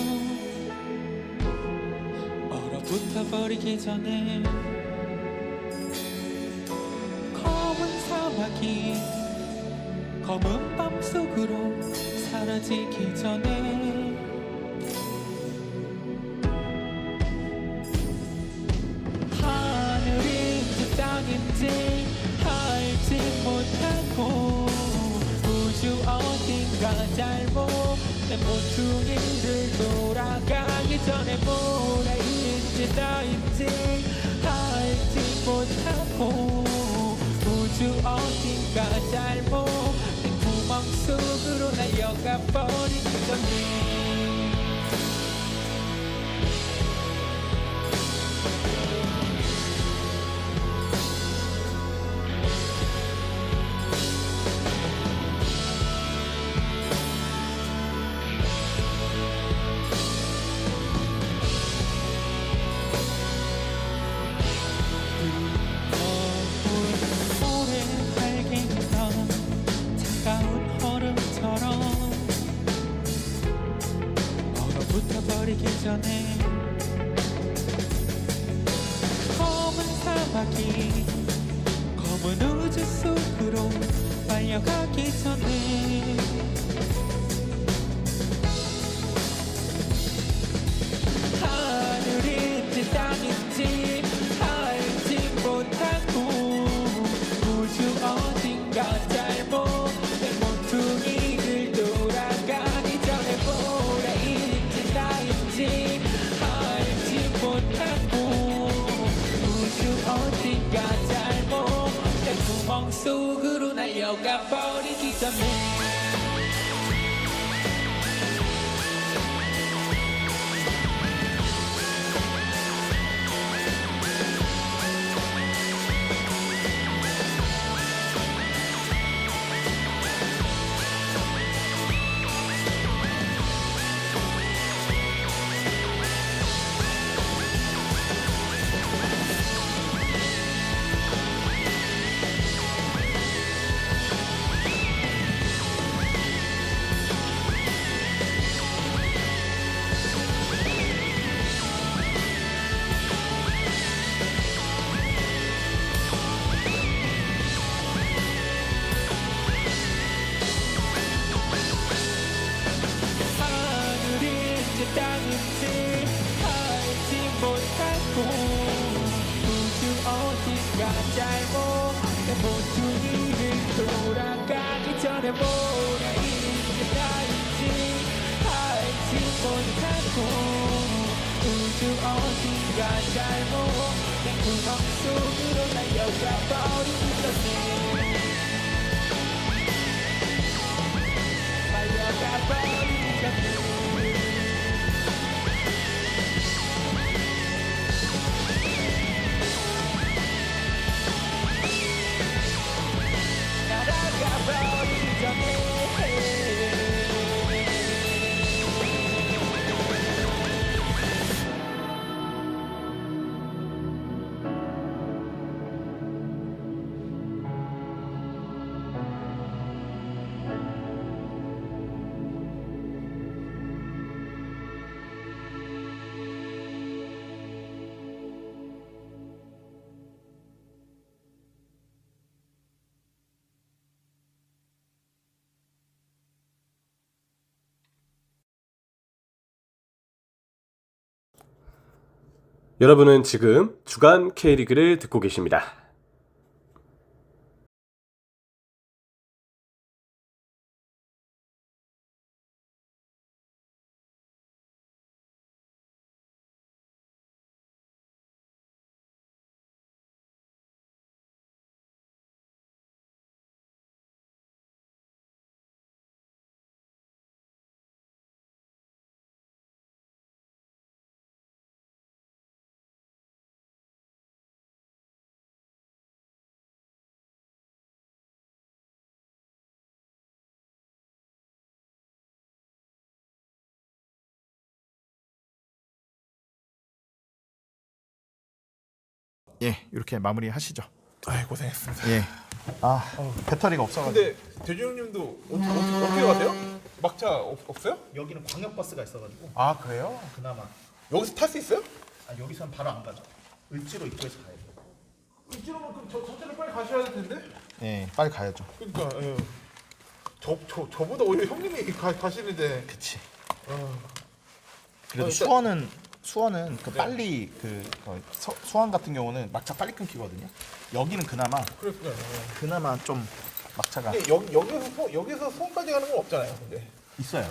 얼어붙어 버리기 전에 검은 사막이 검은 밤 속으로 사라지기 전에 하늘인지 땅인지 알지 못하고 우주 어딘가 잘못 내 모퉁이를 돌아가기 전에 모래인지 나인지 알지 못하고 우주 어딘가 잘못 내 구멍 속으로 날려가 버리기 전에 버리기 전에 검은 사막이 검은 우주 속으로 빨려가기 전에 하늘인지 땅인지 알지 못하고 우주 어딘가 잘못 내 모퉁이를 돌아가기 전에 모래인지 나인지 알지 못하고 우주 어딘가 잘못 내 구멍 속으로 날려가 버리기 전에 잘못 내 모퉁이를 돌아가기 전에 뭐가 있는 나인지 알지 못하고 우주 어딘가 잘못 내 구멍 속으로 날려가 버린 것을 말려가 버린 것을 여러분은 지금 주간 K리그를 듣고 계십니다. 예, 이렇게 마무리 하시죠. 아이 고생했습니다. 예. 배터리가 없어가지고. 근데 대중님도 어떻게 가세요? 막차 없어요? 여기는 광역버스가 있어가지고 아 그래요? 그나마. 여기서 탈 수 있어요? 여기서는 바로 안 가죠. 을지로 입구에서 가야 돼. 이쪽으로 그럼 저쪽으로 빨리 가셔야 될 텐데. 예, 빨리 가야죠. 그러니까 예. 저보다 오히려 형님이 가시는데. 그치. 일단- 그래도 수원은 그 빨리 수원 같은 경우는 막차 빨리 끊기거든요. 여기는 그나마 좀 막차가 근데 여기서 수원까지 가는 건 없잖아요. 근데. 있어요.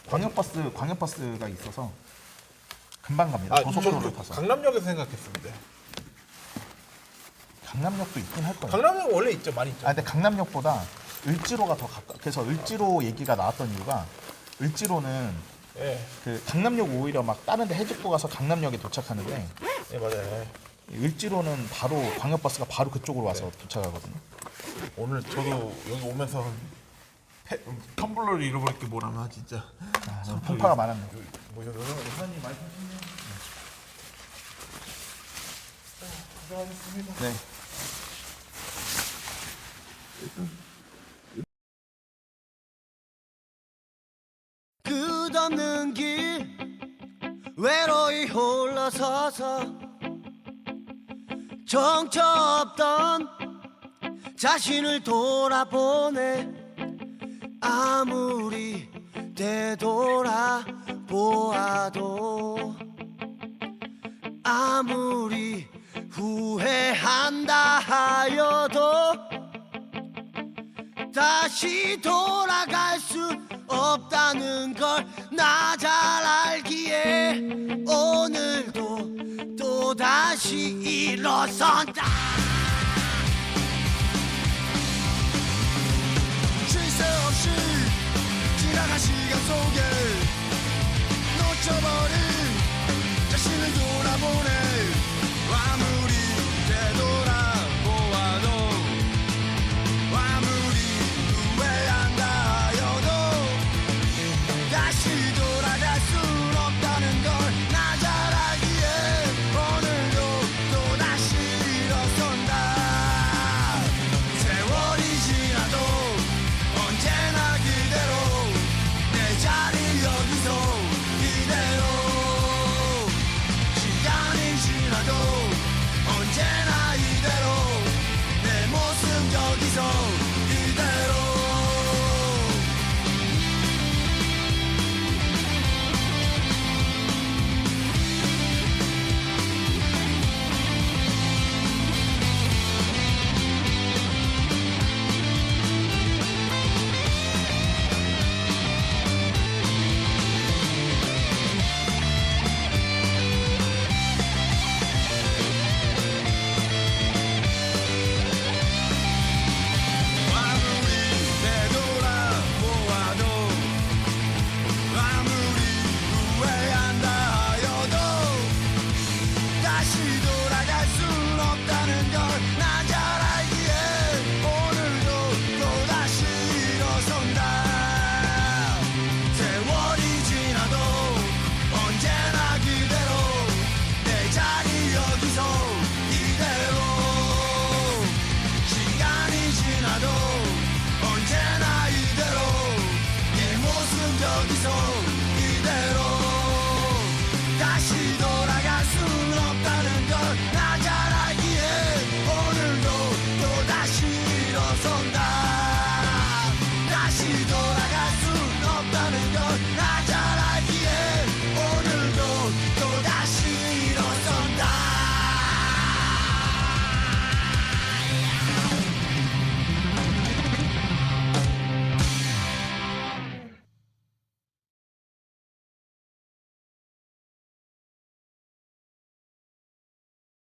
광역버스가 있어서 금방 갑니다. 고속도로를 타서. 강남역에서 생각했습니다. 강남역도 있긴 할 거예요. 강남역 원래 있죠, 많이 있죠. 근데 강남역보다 을지로가 더 가까. 그래서 을지로 얘기가 나왔던 이유가 을지로는 예, 그 강남역 오히려 막 다른데 해집고 가서 강남역에 도착하는데 예 맞아요. 을지로는 바로 광역버스가 바로 그쪽으로 와서 도착하거든요. 오늘 저도 여기 오면서 텀블러를 잃어버릴 게 뭐라면 진짜. 풍파가 많았네. 뭐 사장님 많이 사셨네요. 고생하셨습니다. 네. 끝없는 길 외로이 홀러서서 정처 없던 자신을 돌아보네. 아무리 되돌아보아도 아무리 후회한다 하여도 다시 돌아갈 수 없다는 걸 나 잘 알기에 오늘도 또다시 일어선다. 쉴 새 없이 지나간 시간 속에 놓쳐버린 자신을 돌아보네.